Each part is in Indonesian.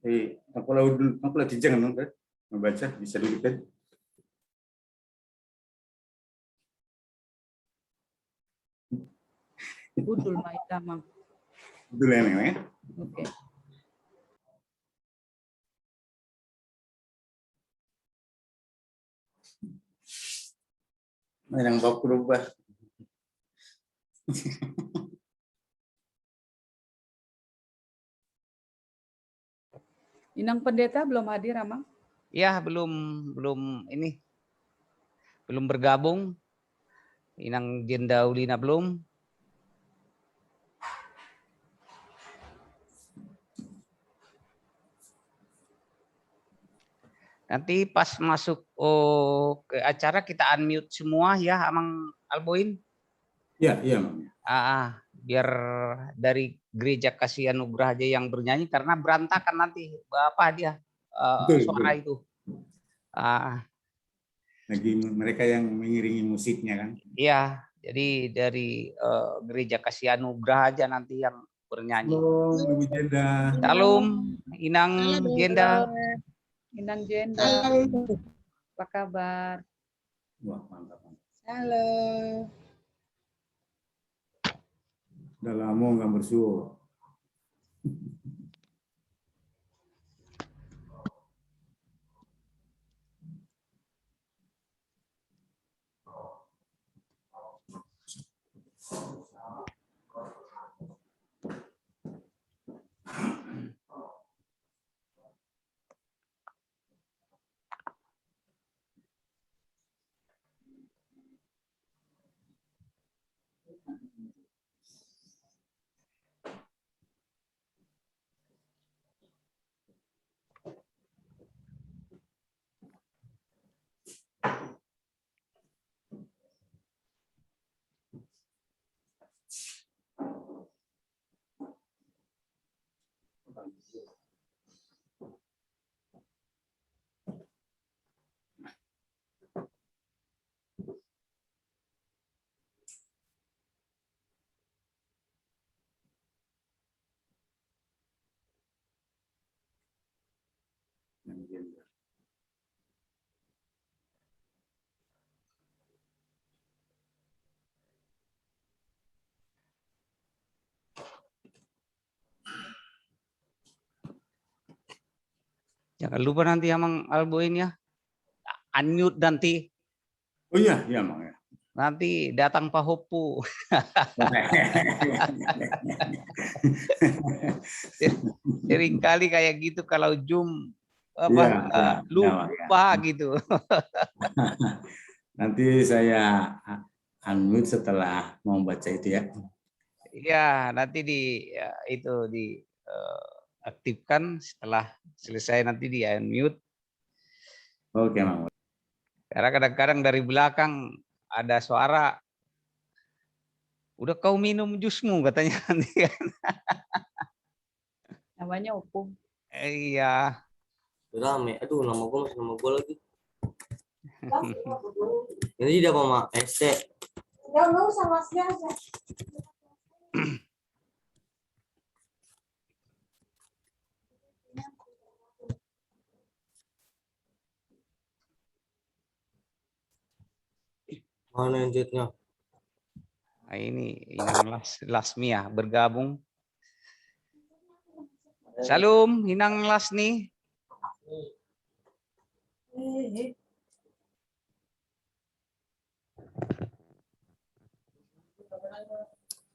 Aku lagi jangan membaca, bisa dulu kan? Budul Maitama. Dulu ya. Oke. Yang bab berubah. Inang Pendeta belum hadir, Amang? Ya, belum bergabung. Inang Jenda Ulina belum. Nanti pas masuk ke acara kita unmute semua ya, Amang Alboin. Ya, iya, Biar dari Gereja Kasih Anugerah aja yang bernyanyi karena berantakan nanti apa dia suara itu. Lagi mereka yang mengiringi musiknya kan? Iya, jadi dari Gereja Kasih Anugerah aja nanti yang bernyanyi. Halo, Ibu Jenda. Salam, Inang Jenda. Inang Jenda. Apa kabar? Wah, mantap. Halo. Udah lama nggak bersuara. Jangan lupa nanti Amang Alboin ya. Unmute nanti. Oh iya, Mang ya. Nanti datang Pak Hopu. Seringkali kayak gitu kalau Zoom lupa gitu. Nanti saya unmute setelah mau baca itu ya. Iya, nanti aktifkan setelah selesai nanti di unmute. Oke, Mang. Karena kadang-kadang dari belakang ada suara, udah kau minum jusmu katanya nanti kan. Namanya Opung. Iya. Rame, aduh nama gue masih nama gue lagi. Ini dia Mama SC. Ya nggak usah masnya aja. Mana lanjutnya? Nah, ini Inang Lasmia bergabung. Salam, Inang Lasni.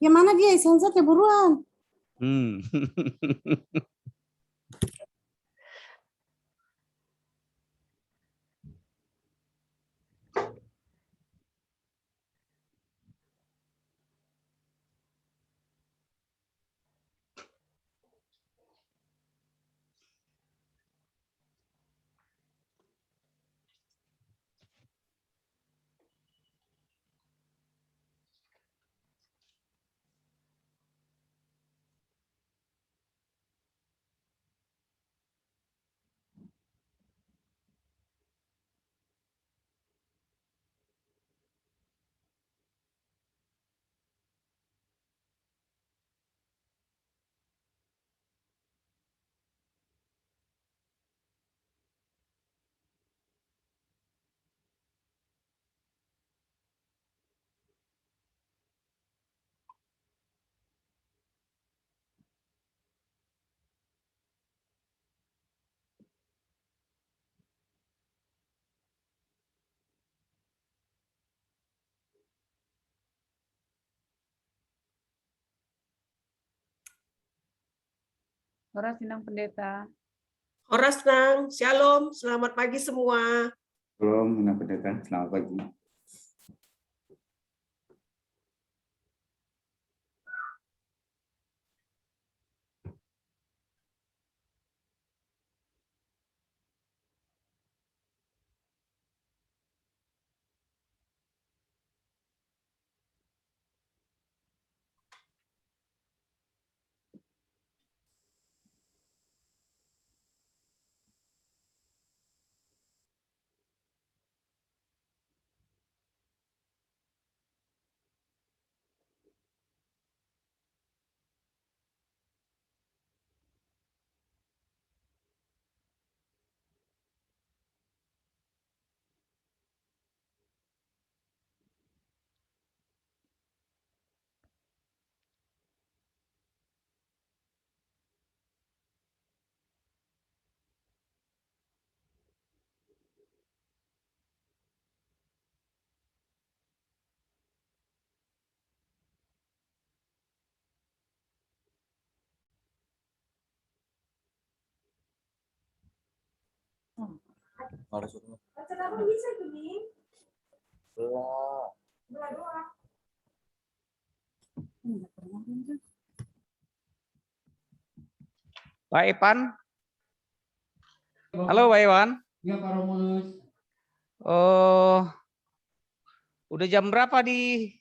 Ya mana dia sunset ya buruan. Horas Inang Pendeta. Horas Nang, Shalom, selamat pagi semua. Belum, Inang Pendeta. Selamat pagi. Kenapa bisa tuh, Ning? Belah doang. Pak Evan. Halo Pak Evan. Ya Pak Romulus. Oh, udah jam berapa di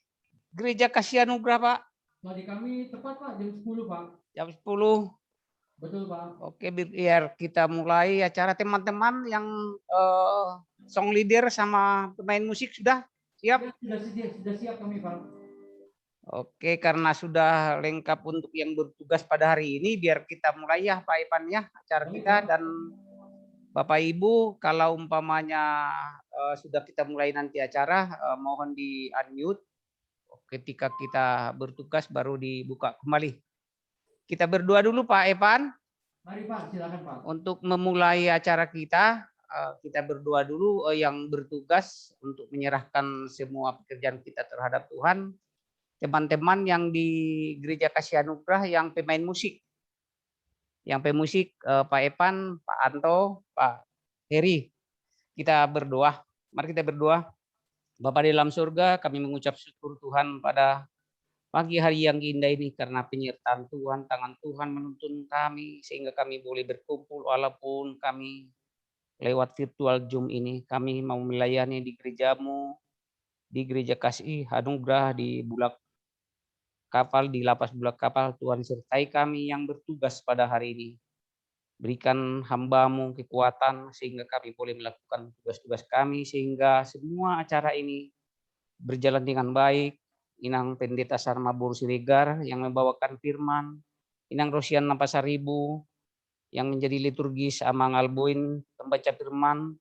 Gereja Kasih Anugerah, Pak? Tadi kami tepat Pak jam 10 Pak. Jam 10. Betul Pak. Oke, biar kita mulai acara. Teman-teman yang song leader sama pemain musik sudah siap? Ya, sudah siap kami Pak. Oke, karena sudah lengkap untuk yang bertugas pada hari ini, biar kita mulai ya Pak Evan ya acara kita. Dan Bapak Ibu, kalau umpamanya sudah kita mulai nanti acara, mohon di unmute. Ketika kita bertugas baru dibuka kembali. Kita berdoa dulu Pak Evan. Mari Pak, silakan Pak. Untuk memulai acara kita berdoa dulu yang bertugas untuk menyerahkan semua pekerjaan kita terhadap Tuhan. Teman-teman yang di Gereja Kasih Anugerah yang pemain musik. Yang pemusik Pak Evan, Pak Anto, Pak Heri. Kita berdoa. Mari kita berdoa. Bapa di dalam surga, kami mengucap syukur Tuhan pada pagi hari yang indah ini karena penyertaan Tuhan, tangan Tuhan menuntun kami sehingga kami boleh berkumpul walaupun kami lewat virtual Zoom ini. Kami mau melayani di gerejamu, di Gereja Kasih Anugerah, di Bulak Kapal, di Lapas Bulak Kapal. Tuhan sertai kami yang bertugas pada hari ini. Berikan hamba-Mu kekuatan sehingga kami boleh melakukan tugas-tugas kami sehingga semua acara ini berjalan dengan baik. Inang Pendeta Sarmabur Siregar yang membawakan firman, Inang Rosiana Pasaribu yang menjadi liturgis Amang Alboin pembaca firman,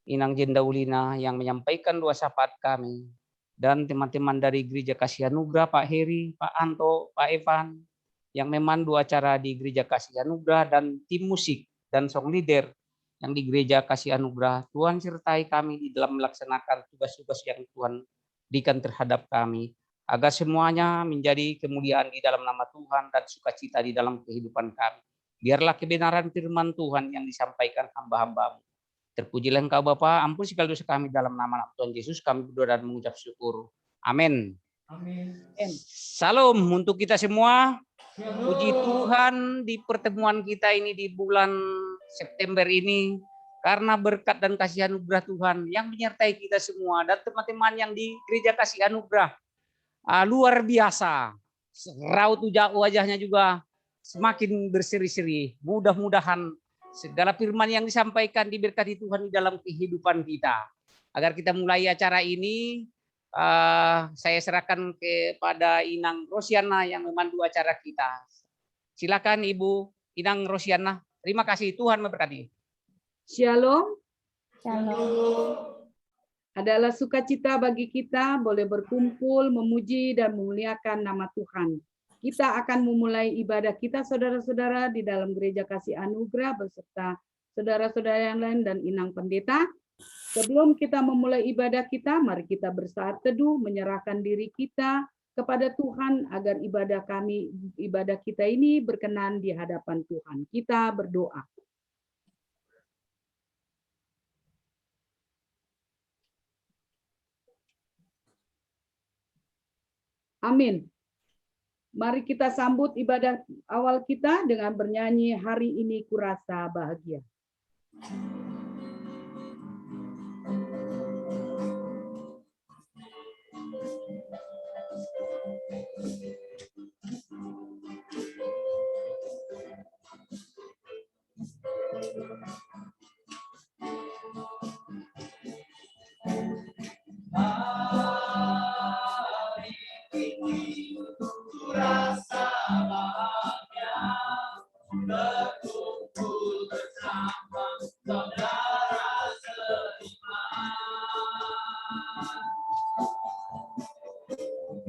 Inang Jendaulina yang menyampaikan doa syafaat kami, dan teman-teman dari Gereja Kasih Anugerah, Pak Heri, Pak Anto, Pak Evan, yang memandu acara di Gereja Kasih Anugerah, dan tim musik dan song leader yang di Gereja Kasih Anugerah. Tuhan sertai kami di dalam melaksanakan tugas-tugas yang Tuhan berikan terhadap kami, agar semuanya menjadi kemuliaan di dalam nama Tuhan dan sukacita di dalam kehidupan kami. Biarlah kebenaran firman Tuhan yang disampaikan hamba-hamba-Mu. Terpujilah Engkau Bapa, ampun segala dosa kami dalam nama Tuhan Yesus, kami berdoa dan mengucap syukur. Amin. Amin. Salam untuk kita semua. Puji Tuhan di pertemuan kita ini di bulan September ini, karena berkat dan kasih anugerah Tuhan yang menyertai kita semua dan teman-teman yang di Gereja Kasih Anugerah. Luar biasa. Raut wajahnya juga semakin berseri-seri. Mudah-mudahan segala firman yang disampaikan diberkati Tuhan di dalam kehidupan kita. Agar kita mulai acara ini, saya serahkan kepada Inang Rosiana yang memandu acara kita. Silakan Ibu Inang Rosiana. Terima kasih, Tuhan memberkati. Shalom. Shalom. Adalah sukacita bagi kita boleh berkumpul, memuji dan memuliakan nama Tuhan. Kita akan memulai ibadah kita saudara-saudara di dalam Gereja Kasih Anugerah beserta saudara-saudara yang lain dan Inang Pendeta. Sebelum kita memulai ibadah kita, mari kita bersaat teduh, menyerahkan diri kita kepada Tuhan agar ibadah kita ini berkenan di hadapan Tuhan. Kita berdoa. Amin. Mari kita sambut ibadah awal kita dengan bernyanyi Hari Ini Kurasa Bahagia. Hari ini kurasa bahagia berkumpul bersama saudara seiman.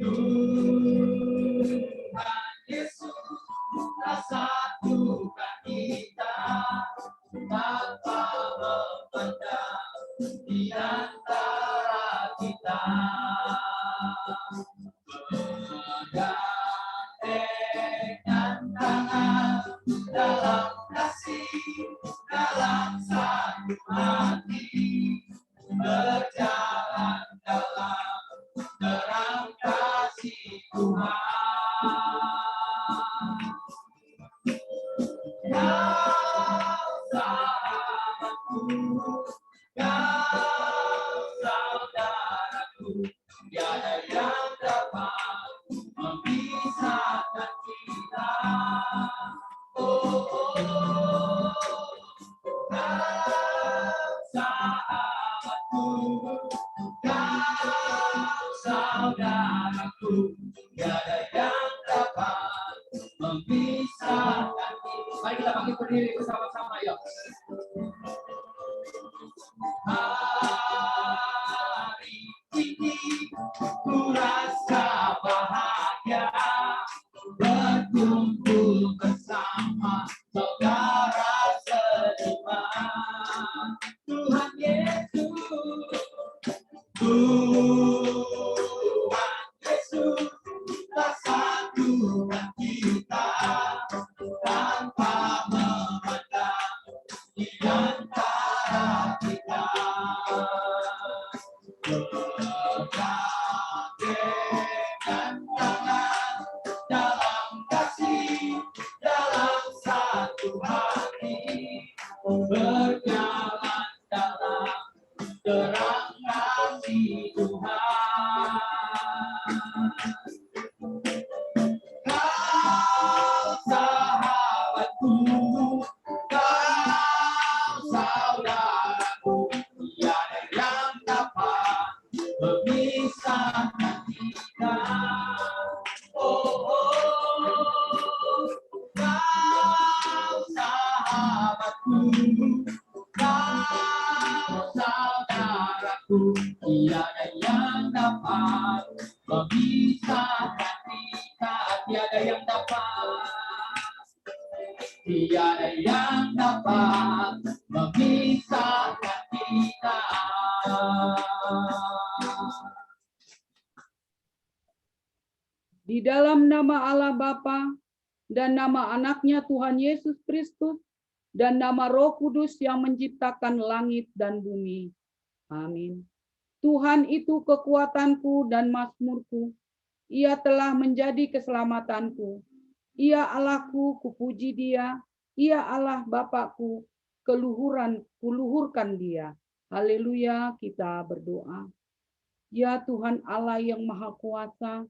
Tuhan Yesus telah satukan kita tanpa memandang di antara kita. Bergandeng tangan dalam kasih, dalam satu hati, berjalan dalam terang kasih Tuhan. Kau sahabatku, kau saudaraku, tiada yang dapat memisahkan kita. Oh, oh, oh. Kau sahabatku, kau saudaraku, tiada yang dapat memisahkan kita. Mari kita bangkit berdiri bersama-sama ya. Hari ini kurasa bahagia berkumpul bersama saudara seiman. Tuhan Yesus, Tuhan Yesus telah satukan kita tanpa memandang di antara kita. Bergandeng tangan dalam kasih, dalam satu hati, berjalan dalam terang kasih Tuhan. Kau sahabatku, kau saudaraku, tiada yang dapat memisahkan kita. Oh, oh, kau sahabatku, kau saudaraku, tiada yang dapat memisahkan kita. Tiada yang dapat memisahkan kita. Di dalam nama Allah Bapa dan nama anaknya Tuhan Yesus Kristus dan nama Roh Kudus yang menciptakan langit dan bumi. Amin. Tuhan itu kekuatanku dan mazmurku. Ia telah menjadi keselamatanku. Ia Allahku, kupuji Dia. Ia Allah Bapakku, kuluhurkan Dia. Haleluya, kita berdoa. Ya Tuhan Allah yang Maha Kuasa,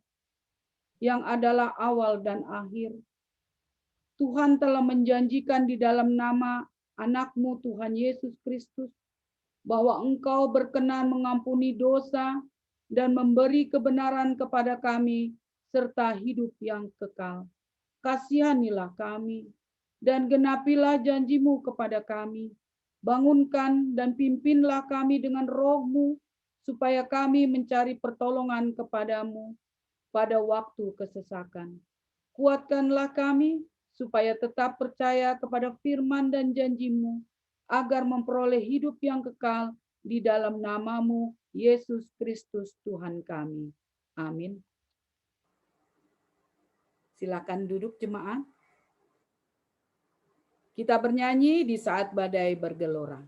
yang adalah awal dan akhir. Tuhan telah menjanjikan di dalam nama anak-Mu Tuhan Yesus Kristus, bahwa Engkau berkenan mengampuni dosa dan memberi kebenaran kepada kami, serta hidup yang kekal. Kasihanilah kami, dan genapilah janji-Mu kepada kami. Bangunkan dan pimpinlah kami dengan Roh-Mu, supaya kami mencari pertolongan kepada-Mu pada waktu kesesakan. Kuatkanlah kami, supaya tetap percaya kepada firman dan janji-Mu, agar memperoleh hidup yang kekal di dalam nama-Mu, Yesus Kristus Tuhan kami. Amin. Silakan duduk jemaat. Kita bernyanyi di saat badai bergelora.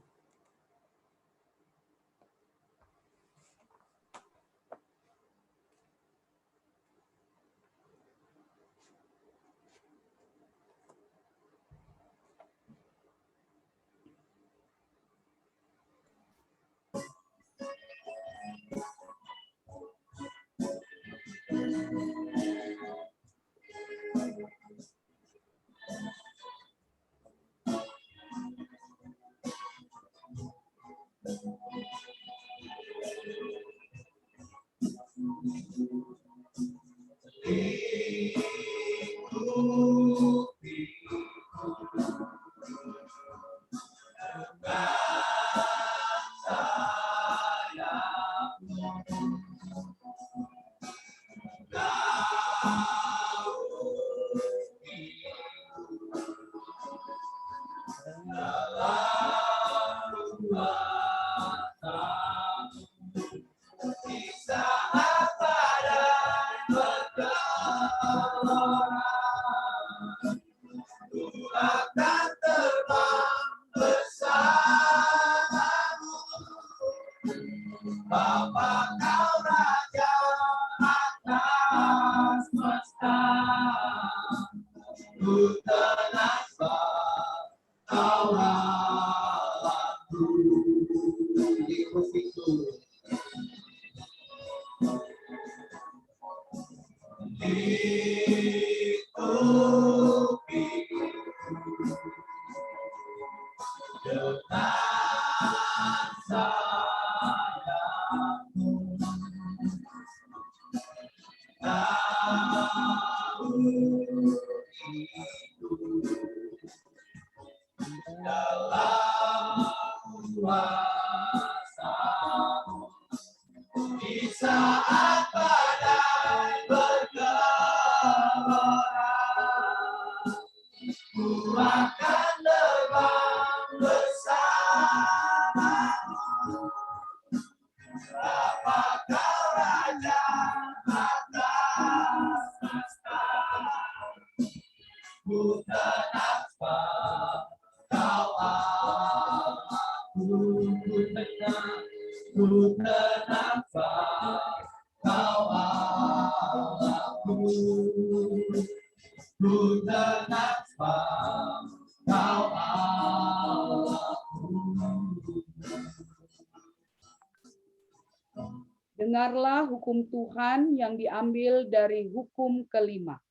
Dengarlah hukum Tuhan yang diambil dari hukum kelima.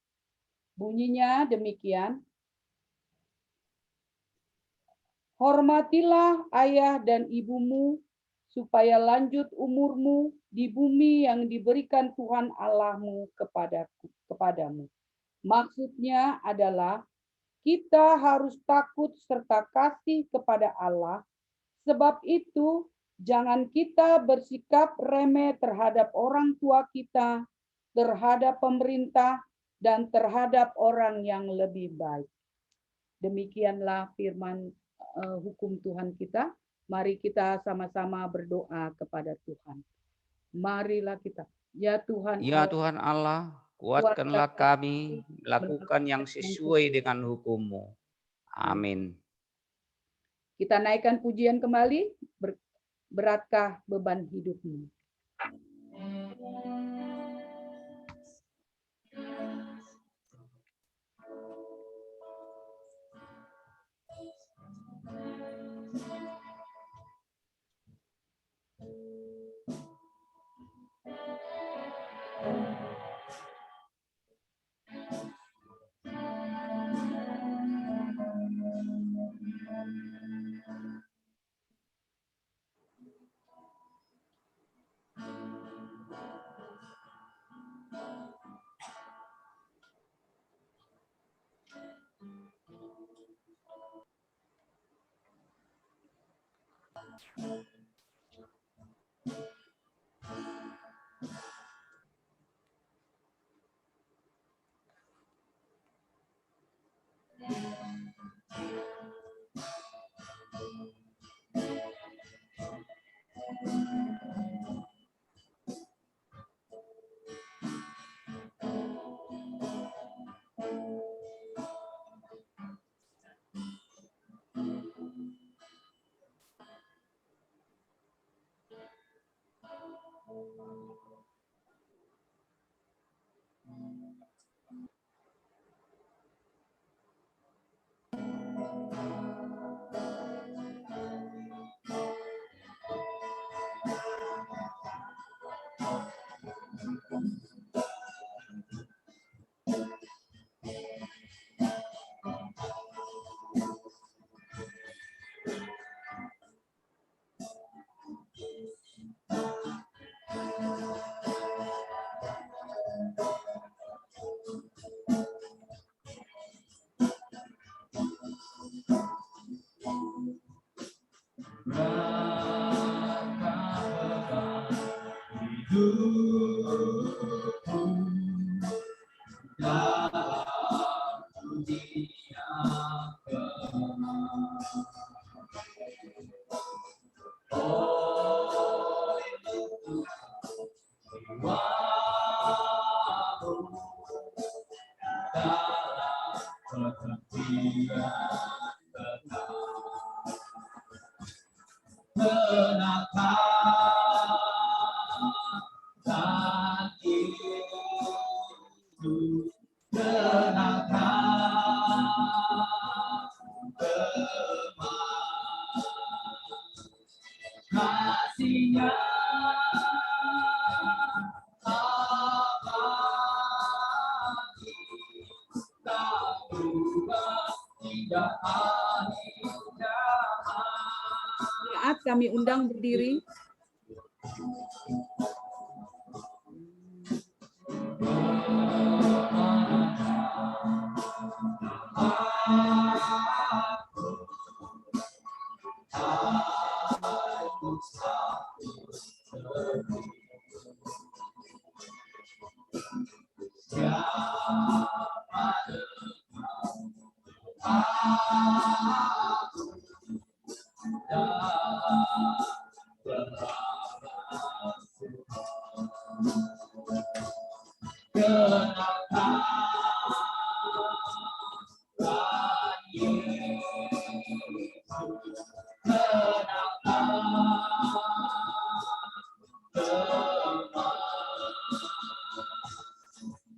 Bunyinya demikian. Hormatilah ayah dan ibumu, supaya lanjut umurmu di bumi yang diberikan Tuhan Allahmu kepadamu. Maksudnya adalah kita harus takut serta kasih kepada Allah. Sebab itu, jangan kita bersikap remeh terhadap orang tua kita, terhadap pemerintah, dan terhadap orang yang lebih baik. Demikianlah firman hukum Tuhan kita. Mari kita sama-sama berdoa kepada Tuhan. Marilah kita. Ya Tuhan, Ya Tuhan Allah, kuatkanlah kami melakukan yang sesuai dengan hukum-Mu. Amin. Kita naikkan pujian kembali. Beratkah beban hidupmu? Kasihnya tak berubah hingga akhir zaman. Saat kami undang berdiri.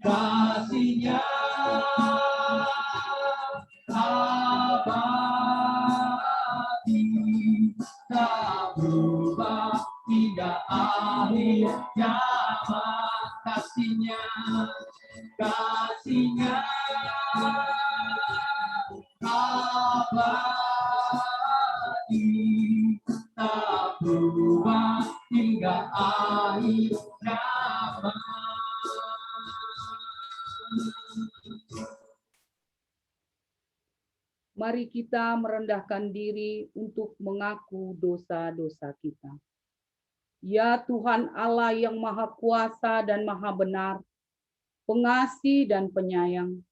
Kasihnya abadi tak berubah hingga akhir zaman. Kasihnya abadi tak berubah hingga akhir zaman. Mari kita merendahkan diri untuk mengaku dosa-dosa kita. Ya Tuhan Allah yang Maha Kuasa dan Maha Benar, pengasih dan penyayang,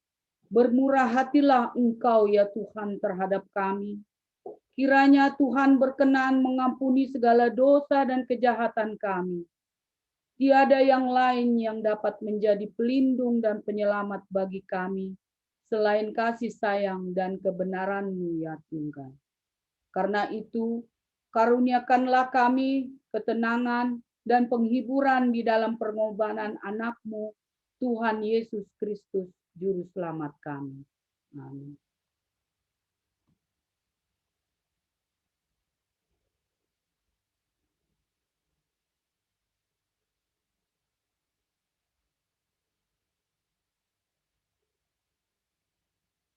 bermurah hatilah Engkau ya Tuhan terhadap kami. Kiranya Tuhan berkenan mengampuni segala dosa dan kejahatan kami. Tiada yang lain yang dapat menjadi pelindung dan penyelamat bagi kami, selain kasih sayang dan kebenaran-Mu ya Tuhan. Karena itu, karuniakanlah kami ketenangan dan penghiburan di dalam pengorbanan anak-Mu, Tuhan Yesus Kristus, Juru Selamat kami. Amin.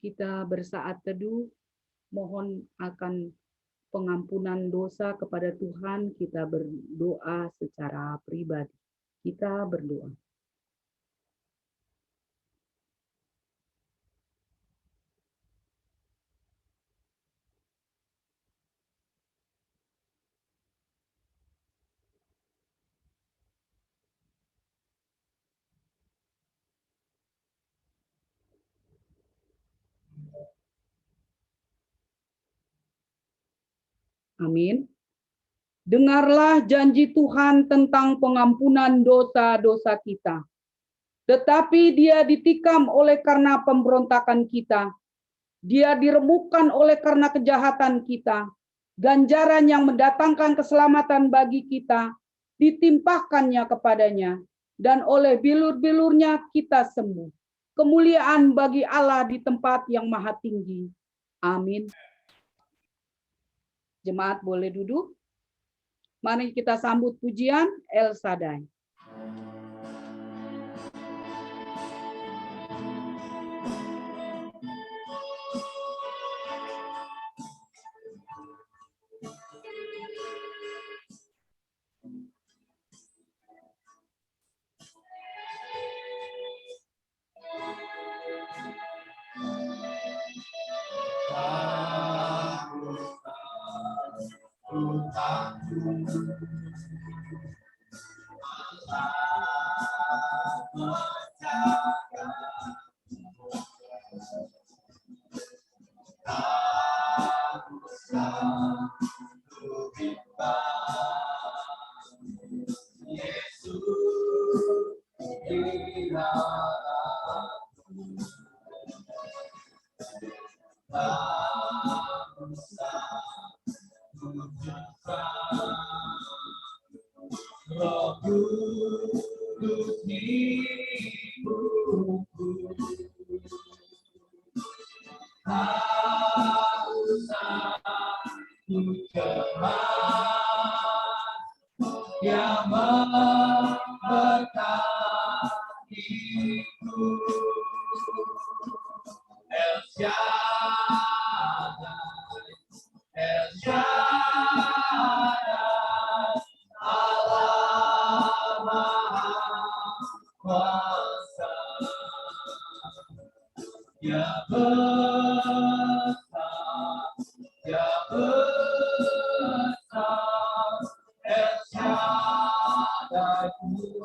Kita bersaat teduh, mohon akan pengampunan dosa kepada Tuhan, kita berdoa secara pribadi. Kita berdoa. Amin. Dengarlah janji Tuhan tentang pengampunan dosa-dosa kita. Tetapi Dia ditikam oleh karena pemberontakan kita. Dia diremukkan oleh karena kejahatan kita. Ganjaran yang mendatangkan keselamatan bagi kita ditimpahkannya kepadanya. Dan oleh bilur-bilurnya kita sembuh. Kemuliaan bagi Allah di tempat yang maha tinggi. Amin. Jemaat boleh duduk. Mari kita sambut pujian El Shaddai. Yang memberkatiku, El Shaddai, El Shaddai, Allah Maha Kuasa, Ya besar, Ya besar, El Shaddai mulia,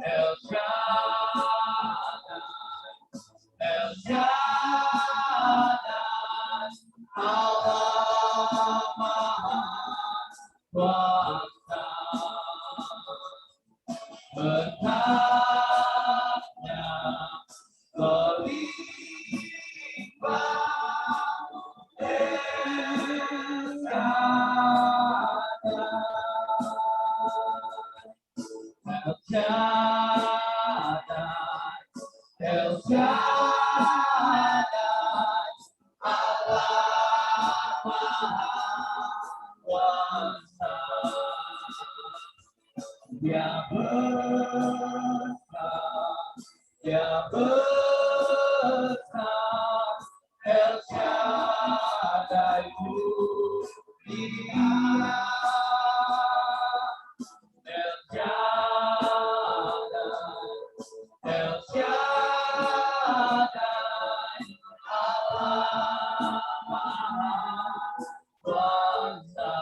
El Shaddai, El Shaddai, Allah Maha Kuasa, berkatnya berlimpah, El Shaddai, El Shaddai, Allah Maha Kuasa, Ya besar, Ya besar, El Shaddai mulia, El Shaddai, El Shaddai, Allah Maha Kuasa,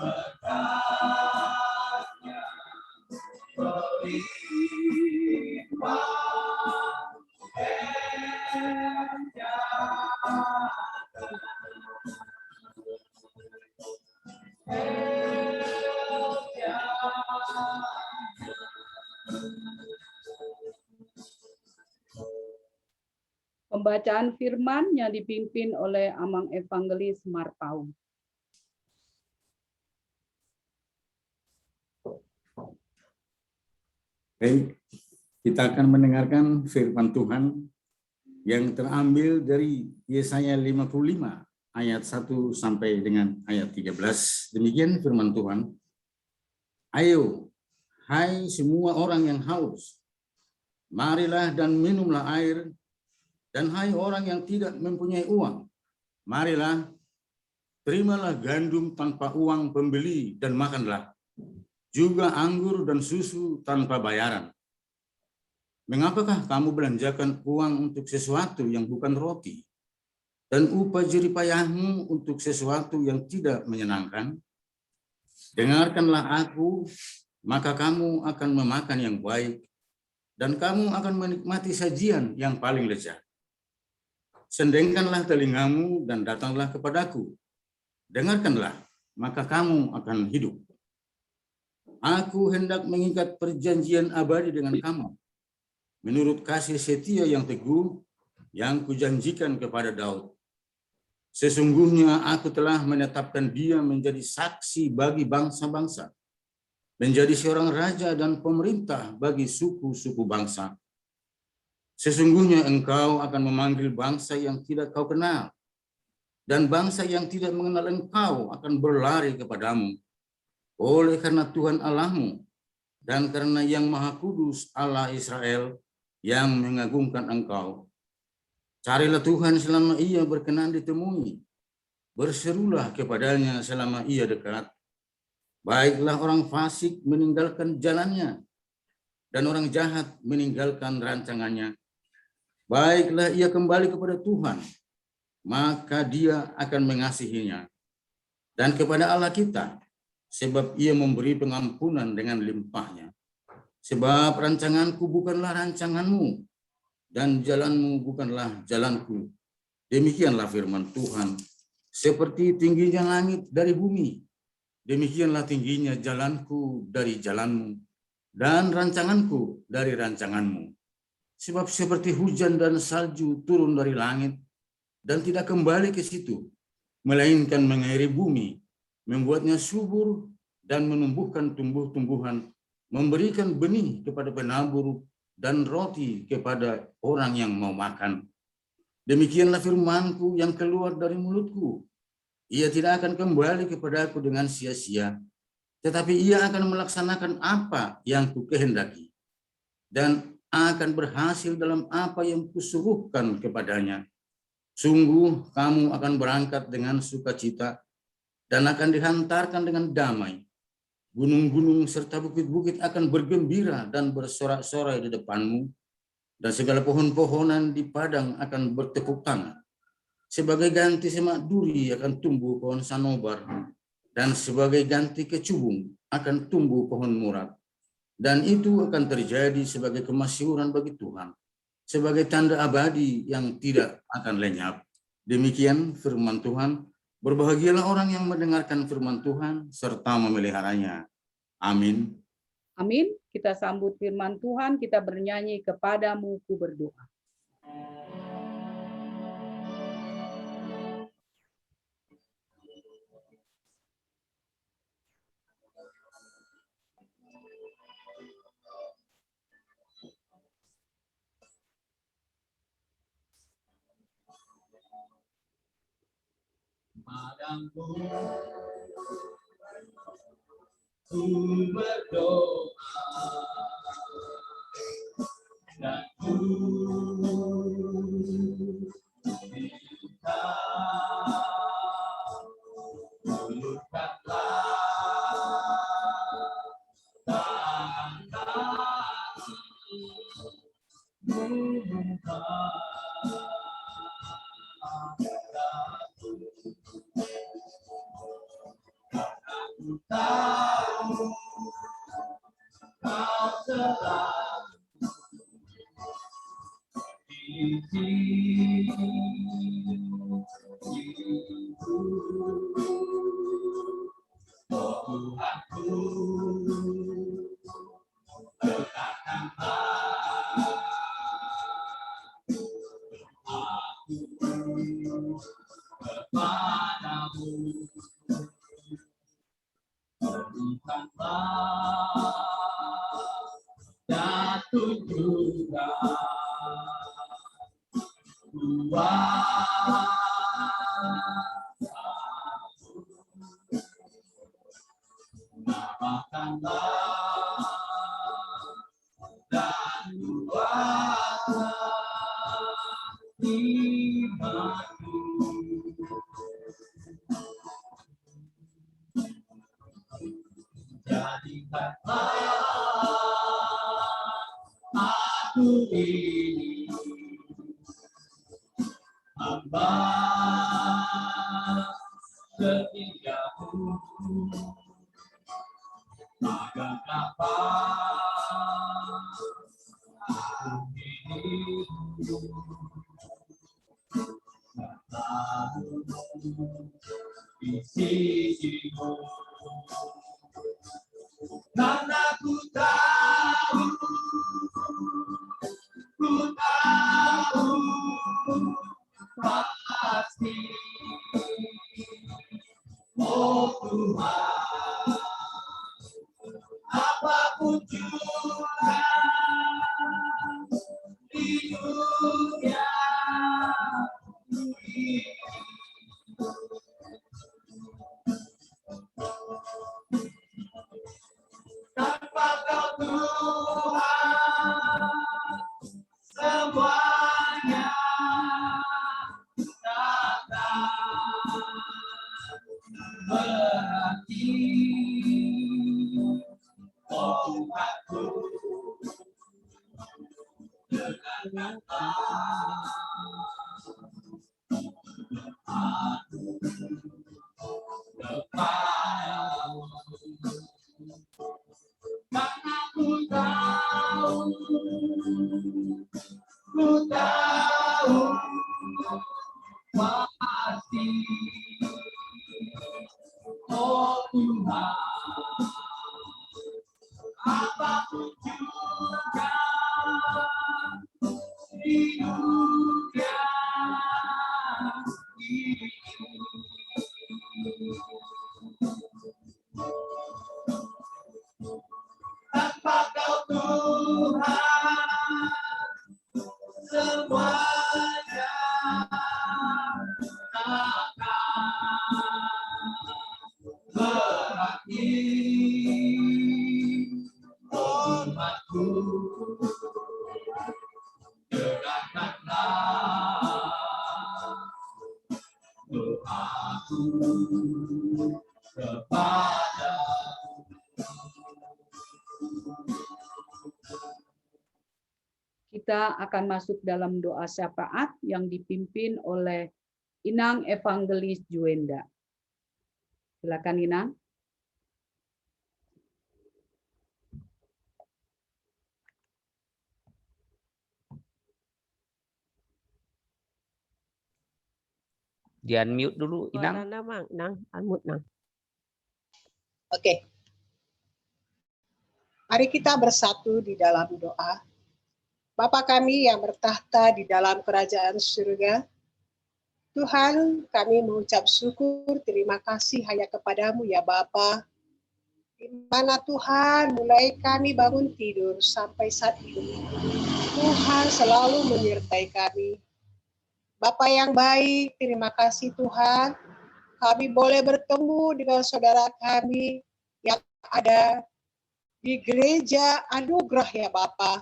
berkatnya berlimpah, El Pembacaan firman yang dipimpin oleh Amang Evangelis Marpau. Baik, kita akan mendengarkan firman Tuhan yang terambil dari Yesaya 55 ayat 1 sampai dengan ayat 13. Demikian firman Tuhan. Ayo, hai semua orang yang haus, marilah dan minumlah air, dan hai orang yang tidak mempunyai uang, marilah, terimalah gandum tanpa uang pembeli dan makanlah, juga anggur dan susu tanpa bayaran. Mengapakah kamu belanjakan uang untuk sesuatu yang bukan roti, dan upah jerih payahmu untuk sesuatu yang tidak menyenangkan? Dengarkanlah aku, maka kamu akan memakan yang baik, dan kamu akan menikmati sajian yang paling lezat. Sendengkanlah telingamu dan datanglah kepadaku. Dengarkanlah, maka kamu akan hidup. Aku hendak mengikat perjanjian abadi dengan kamu, menurut kasih setia yang teguh yang kujanjikan kepada Daud. Sesungguhnya aku telah menetapkan dia menjadi saksi bagi bangsa-bangsa, menjadi seorang raja dan pemerintah bagi suku-suku bangsa. Sesungguhnya engkau akan memanggil bangsa yang tidak kau kenal, dan bangsa yang tidak mengenal engkau akan berlari kepadamu. Oleh karena Tuhan Allahmu, dan karena Yang Maha Kudus Allah Israel yang mengagungkan engkau. Carilah Tuhan selama ia berkenan ditemui. Berserulah kepadanya selama ia dekat. Baiklah orang fasik meninggalkan jalannya, dan orang jahat meninggalkan rancangannya. Baiklah ia kembali kepada Tuhan, maka Dia akan mengasihinya, dan kepada Allah kita, sebab Ia memberi pengampunan dengan limpahnya. Sebab rancanganku bukanlah rancanganmu, dan jalanmu bukanlah jalanku. Demikianlah firman Tuhan. Seperti tingginya langit dari bumi, demikianlah tingginya jalanku dari jalanmu, dan rancanganku dari rancanganmu. Sebab seperti hujan dan salju turun dari langit, dan tidak kembali ke situ, melainkan mengairi bumi, membuatnya subur dan menumbuhkan tumbuh-tumbuhan, memberikan benih kepada penabur dan roti kepada orang yang mau makan. Demikianlah firmanku yang keluar dari mulutku. Ia tidak akan kembali kepadaku dengan sia-sia, tetapi ia akan melaksanakan apa yang kukehendaki, dan akan berhasil dalam apa yang kusuruhkan kepadanya. Sungguh kamu akan berangkat dengan sukacita, dan akan dihantarkan dengan damai. Gunung-gunung serta bukit-bukit akan bergembira dan bersorak-sorai di depanmu, dan segala pohon-pohonan di padang akan bertepuk tangan. Sebagai ganti semak duri akan tumbuh pohon sanobar, dan sebagai ganti kecubung akan tumbuh pohon murad. Dan itu akan terjadi sebagai kemasyhuran bagi Tuhan, sebagai tanda abadi yang tidak akan lenyap. Demikian firman Tuhan. Berbahagialah orang yang mendengarkan firman Tuhan serta memeliharanya. Amin. Amin. Kita sambut firman Tuhan, kita bernyanyi kepadamu ku berdoa. Padamu ku berdoa, dan ku minta ulurkanlah tangan Aku tahu kau telah izinku, oh Tuhanku, letakkanlah aku kepadamu. Berikanlah dan tunjukkan kuasa namakanlah dan kuasa imanku. Jadikanlah aku ini hamba setiamu, agar dapat aku ini selalu di sisimu. Karena ku tahu pasti, oh Tuhan, apapun juga di dunia ini, tanpa Kau Tuhan, semuanya datang berarti. Tuhan, apapun juga di dunia ini. Tanpa Kau Tuhan, semuanya akan berakhir. Hormatku, dengarkanlah doaku kepada. Kita akan masuk dalam doa syafaat yang dipimpin oleh Inang Evangelis Juenda. Silakan Inang. Di unmute dulu, Inang. Oke. Mari kita bersatu di dalam doa. Bapa kami yang bertahta di dalam kerajaan surga, Tuhan, kami mengucap syukur, terima kasih hanya kepadamu ya Bapa. Di mana Tuhan mulai kami bangun tidur sampai saat ini, Tuhan selalu menyertai kami. Bapa yang baik, terima kasih Tuhan. Kami boleh bertemu dengan saudara kami yang ada di gereja anugerah ya Bapa,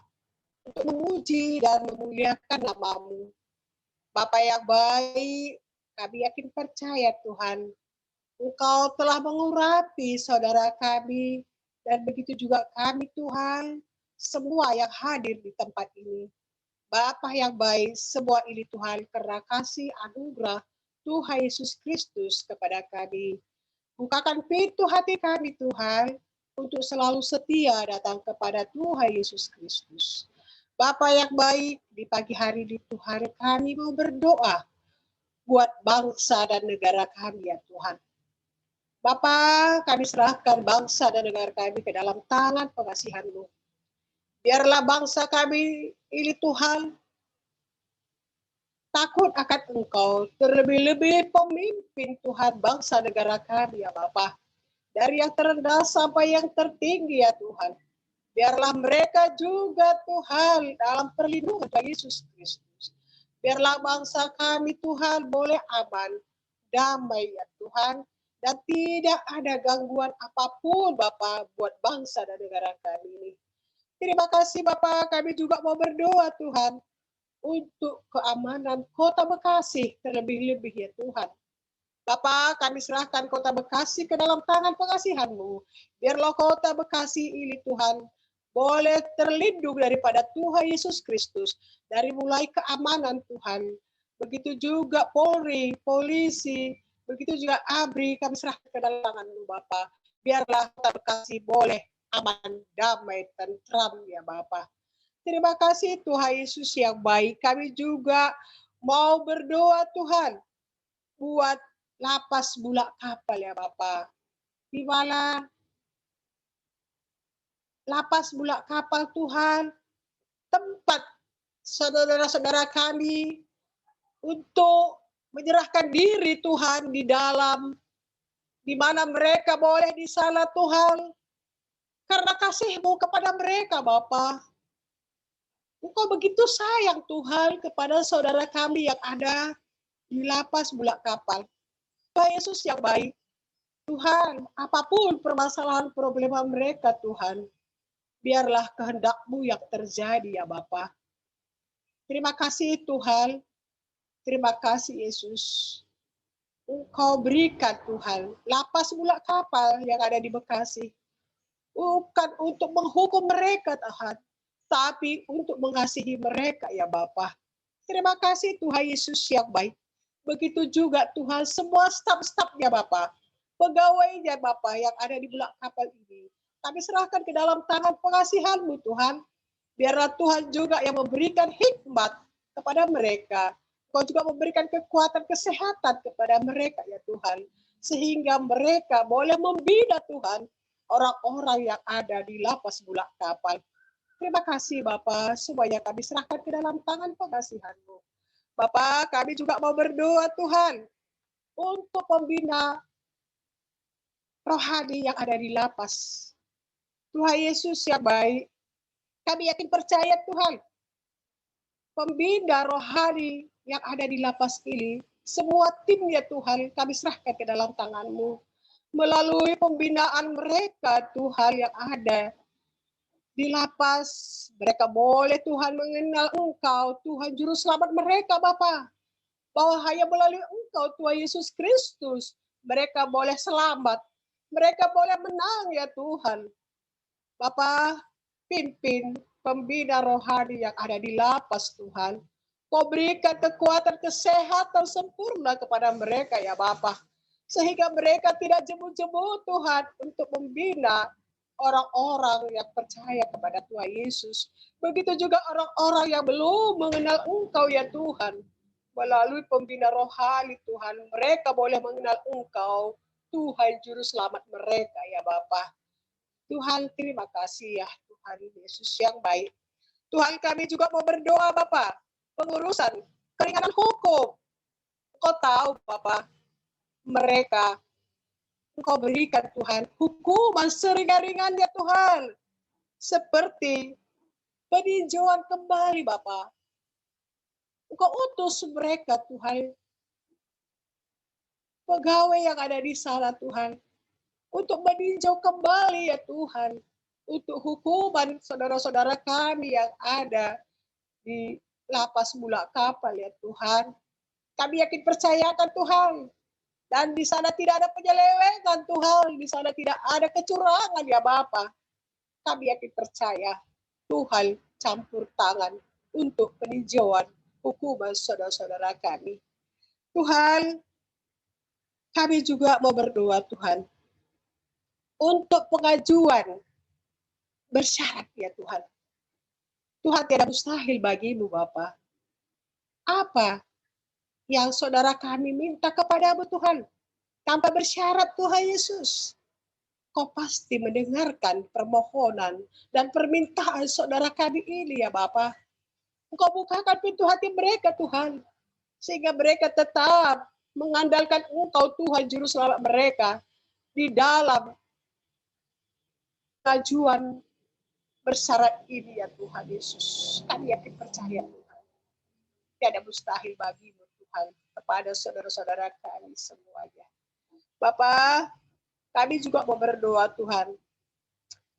untuk memuji dan memuliakan nama-Mu. Bapa yang baik, kami yakin percaya Tuhan, Engkau telah mengurapi saudara kami, dan begitu juga kami Tuhan, semua yang hadir di tempat ini. Bapa yang baik, semua ini Tuhan karena kasih anugerah Tuhan Yesus Kristus kepada kami. Bukakan pintu hati kami Tuhan, untuk selalu setia datang kepada Tuhan Yesus Kristus. Bapa yang baik, di pagi hari ini Tuhan kami mau berdoa buat bangsa dan negara kami ya Tuhan. Bapa, kami serahkan bangsa dan negara kami ke dalam tangan pengasihan-Mu. Biarlah bangsa kami ini Tuhan takut akan Engkau, terlebih-lebih pemimpin Tuhan bangsa negara kami ya Bapa. Dari yang terendah sampai yang tertinggi ya Tuhan. Biarlah mereka juga Tuhan dalam perlindungan Tuhan Yesus Kristus. Biarlah bangsa kami Tuhan boleh aman, damai ya Tuhan. Dan tidak ada gangguan apapun Bapa buat bangsa dan negara kami ini. Terima kasih Bapa, kami juga mau berdoa Tuhan. Untuk keamanan kota Bekasi terlebih-lebih ya Tuhan. Bapa, kami serahkan kota Bekasi ke dalam tangan pengasihan-Mu. Biarlah kota Bekasi ini Tuhan boleh terlindung daripada Tuhan Yesus Kristus. Dari mulai keamanan Tuhan. Begitu juga Polri, polisi, begitu juga ABRI, kami serahkan ke dalam tangan-Mu Bapa. Biarlah kota Bekasi boleh aman, damai, tentram ya Bapa. Terima kasih Tuhan Yesus yang baik. Kami juga mau berdoa Tuhan buat lapas bulak kapal ya Bapa. Di mana lapas bulak kapal Tuhan, tempat saudara-saudara kami untuk menyerahkan diri Tuhan di dalam, di mana mereka boleh di sana Tuhan, karena kasih-Mu kepada mereka Bapa. Engkau begitu sayang Tuhan kepada saudara kami yang ada di lapas bulak kapal. Tuhan Yesus yang baik, Tuhan, apapun permasalahan problema mereka Tuhan, biarlah kehendak-Mu yang terjadi ya Bapa. Terima kasih Tuhan, terima kasih Yesus. Engkau berikan Tuhan lapas bulak kapal yang ada di Bekasi. Bukan untuk menghukum mereka Tuhan, tapi untuk mengasihi mereka ya Bapa. Terima kasih Tuhan Yesus yang baik. Begitu juga Tuhan semua staf-stafnya Bapa, pegawainya Bapa yang ada di bulak kapal ini. Kami serahkan ke dalam tangan pengasihan-Mu Tuhan. Biarlah Tuhan juga yang memberikan hikmat kepada mereka. Kau juga memberikan kekuatan kesehatan kepada mereka ya Tuhan. sehingga mereka boleh membina Tuhan orang-orang yang ada di lapas bulak kapal. Terima kasih Bapa, semuanya kami serahkan ke dalam tangan pengasihan-Mu. Bapa, kami juga mau berdoa Tuhan untuk pembina rohani yang ada di lapas. Tuhan Yesus yang baik, kami yakin percaya Tuhan, pembina rohani yang ada di lapas ini, semua timnya Tuhan kami serahkan ke dalam tangan-Mu. Melalui pembinaan mereka Tuhan yang ada di lapas, mereka boleh Tuhan mengenal Engkau, Tuhan Juru Selamat mereka Bapa. Bahwa hanya melalui Engkau Tuhan Yesus Kristus, mereka boleh selamat, mereka boleh menang ya Tuhan. Bapa, pimpin pembina rohani yang ada di lapas Tuhan. Kau berikan kekuatan kesehatan sempurna kepada mereka ya Bapa. Sehingga mereka tidak jemu-jemu Tuhan untuk membina orang-orang yang percaya kepada Tuhan Yesus. Begitu juga orang-orang yang belum mengenal Engkau ya Tuhan. Melalui pembina rohani Tuhan, mereka boleh mengenal Engkau, Tuhan Juru Selamat mereka ya Bapa. Tuhan terima kasih ya Tuhan Yesus yang baik. Tuhan kami juga mau berdoa Bapa, pengurusan keringanan hukum. Engkau tahu Bapa, mereka Engkau berikan Tuhan hukuman seringan-ringannya Tuhan. Seperti peninjauan kembali Bapa. Engkau utus mereka Tuhan. Pegawai yang ada di sana Tuhan. Untuk meninjau kembali ya Tuhan. Untuk hukuman saudara-saudara kami yang ada di lapas bulak kapal ya Tuhan. Kami yakin percayakan Tuhan. Dan di sana tidak ada penyelewengan Tuhan. Di sana tidak ada kecurangan ya Bapa. Kami yakin percaya Tuhan campur tangan untuk peninjauan hukuman saudara-saudara kami. Tuhan, kami juga mau berdoa Tuhan. Untuk pengajuan bersyarat ya Tuhan. Tuhan tidak mustahil bagimu Bapa. Apa yang saudara kami minta kepadamu Tuhan. Tanpa bersyarat Tuhan Yesus. Kau pasti mendengarkan permohonan dan permintaan saudara kami ini ya Bapa. Engkau bukakan pintu hati mereka Tuhan. Sehingga mereka tetap mengandalkan Engkau Tuhan Juru Selamat mereka. Di dalam pengajuan bersyarat ini ya Tuhan Yesus. Kami yakin percaya Tuhan. Tiada mustahil bagimu Tuhan kepada saudara-saudara kami semuanya. Bapa, kami juga mau berdoa Tuhan.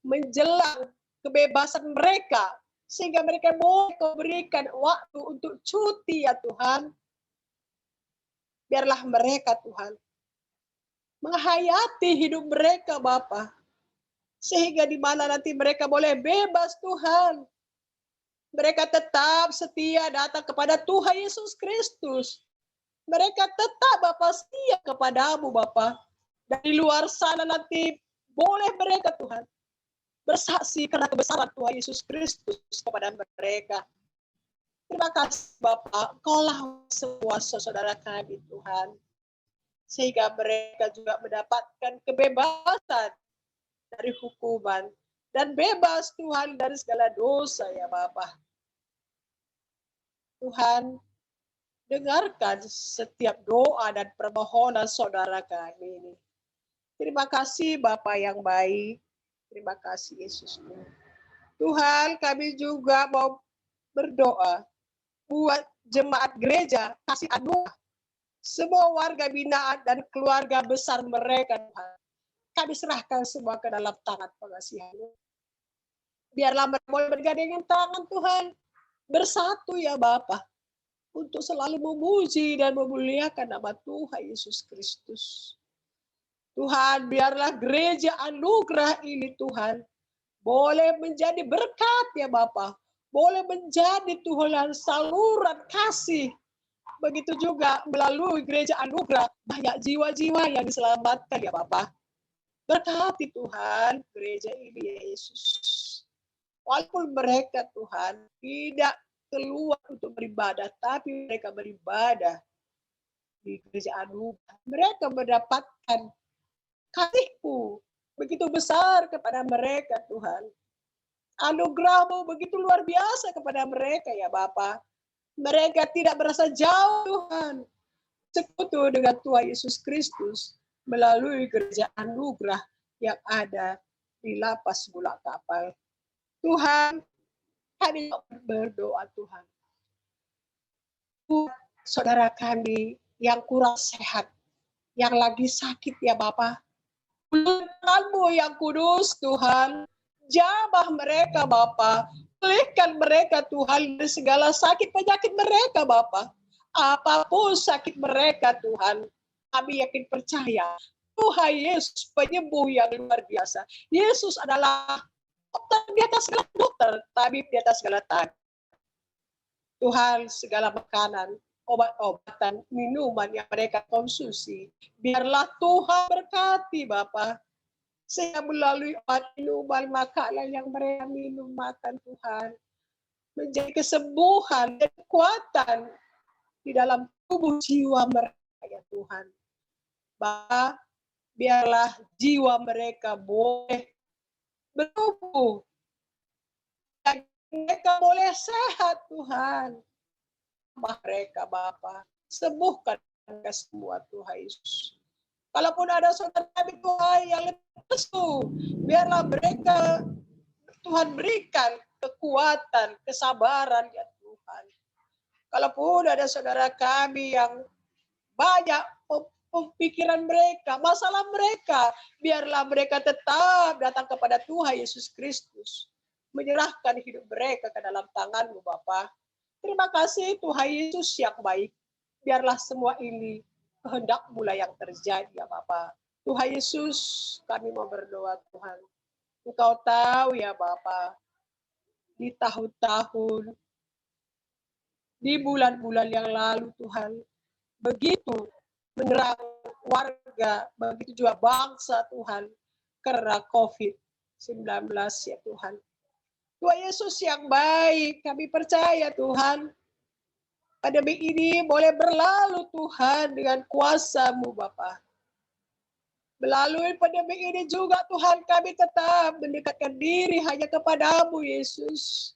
Menjelang kebebasan mereka. Sehingga mereka boleh berikan waktu untuk cuti ya Tuhan. Biarlah mereka Tuhan. Menghayati hidup mereka Bapa. Sehingga di mana nanti mereka boleh bebas Tuhan. Mereka tetap setia datang kepada Tuhan Yesus Kristus. Mereka tetap Bapa setia kepadamu Bapa. Dan di luar sana nanti boleh mereka Tuhan bersaksi karena kebesaran Tuhan Yesus Kristus kepada mereka. Terima kasih Bapa, Engkaulah semua saudara kami Tuhan. Sehingga mereka juga mendapatkan kebebasan dari hukuman dan bebas Tuhan dari segala dosa ya Bapa. Tuhan, dengarkan setiap doa dan permohonan saudara kami ini. Terima kasih Bapa yang baik. Terima kasih Yesus. Tuhan, kami juga mau berdoa buat jemaat gereja kasih anugerah. Semua warga binaan dan keluarga besar mereka Tuhan. Kami serahkan semua ke dalam tangan pengasihan-Mu. Biarlah mereka boleh bergandengan tangan Tuhan. Bersatu ya Bapa. Untuk selalu memuji dan memuliakan nama Tuhan Yesus Kristus. Tuhan, biarlah gereja anugerah ini Tuhan. Boleh menjadi berkat ya Bapa. Boleh menjadi Tuhan saluran kasih. Begitu juga melalui gereja anugerah. Banyak jiwa-jiwa yang diselamatkan ya Bapa. Berkati Tuhan gereja ini ya Yesus. Walaupun mereka Tuhan tidak keluar untuk beribadah, tapi mereka beribadah di gereja Anugerah. Mereka mendapatkan kasih-Mu begitu besar kepada mereka, Tuhan. Anugerah-Mu begitu luar biasa kepada mereka, ya Bapa. Mereka tidak merasa jauh, Tuhan. Sekutu dengan Tuhan Yesus Kristus melalui gereja Anugerah yang ada di lapas Bulak Kapal. Tuhan, kami berdoa, Tuhan. Saudara kami yang kurang sehat, yang lagi sakit, ya Bapa. Tangan-Mu yang kudus, Tuhan. Jamah mereka, Bapa. Pulihkan mereka, Tuhan, dari segala sakit penyakit mereka, Bapa. Apapun sakit mereka, Tuhan, kami yakin percaya Tuhan Yesus penyembuh yang luar biasa. Yesus adalah dokter di atas segala dokter, tabib di atas segala tabib. Tuhan, segala makanan, obat-obatan, minuman yang mereka konsumsi, biarlah Tuhan berkati, Bapa. Sehingga melalui obat, minuman, makanan yang mereka minum, makan, Tuhan, menjadi kesembuhan dan kekuatan di dalam tubuh jiwa mereka, ya Tuhan. Bapa, biarlah jiwa mereka boleh bertumbuh. Dan mereka boleh sehat, Tuhan. Mereka, Bapa, sembuhkan mereka semua, Tuhan Yesus. Kalaupun ada saudara kami, Tuhan, yang lesu, biarlah mereka, Tuhan, berikan kekuatan, kesabaran, ya Tuhan. Kalaupun ada saudara kami yang banyak pikiran mereka, masalah mereka, biarlah mereka tetap datang kepada Tuhan Yesus Kristus. Menyerahkan hidup mereka ke dalam tangan-Mu, Bapa. Terima kasih Tuhan Yesus yang baik. Biarlah semua ini kehendak-Mu lah yang terjadi, ya Bapa. Tuhan Yesus, kami mau berdoa, Tuhan. Engkau tahu, ya Bapa, di tahun-tahun, di bulan-bulan yang lalu, Tuhan, begitu menyerang warga, begitu juga bangsa, Tuhan, karena COVID-19, ya Tuhan. Tuhan Yesus yang baik, kami percaya, Tuhan, pandemi ini boleh berlalu, Tuhan, dengan kuasa-Mu, Bapa. Melalui pandemi ini juga, Tuhan, kami tetap mendekatkan diri hanya kepada-Mu, Yesus.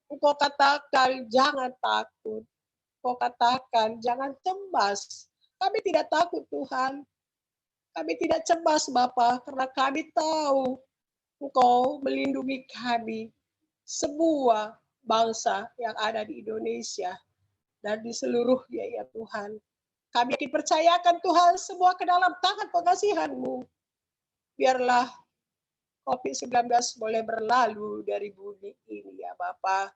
Engkau katakan, jangan takut. Engkau katakan, jangan cemas. Kami tidak takut, Tuhan. Kami tidak cemas, Bapa, karena kami tahu Engkau melindungi kami, semua bangsa yang ada di Indonesia dan di seluruhnya, ya Tuhan. Kami yakin percayakan, Tuhan, semua ke dalam tangan pengasihan-Mu. Biarlah COVID-19 boleh berlalu dari bumi ini, ya Bapa.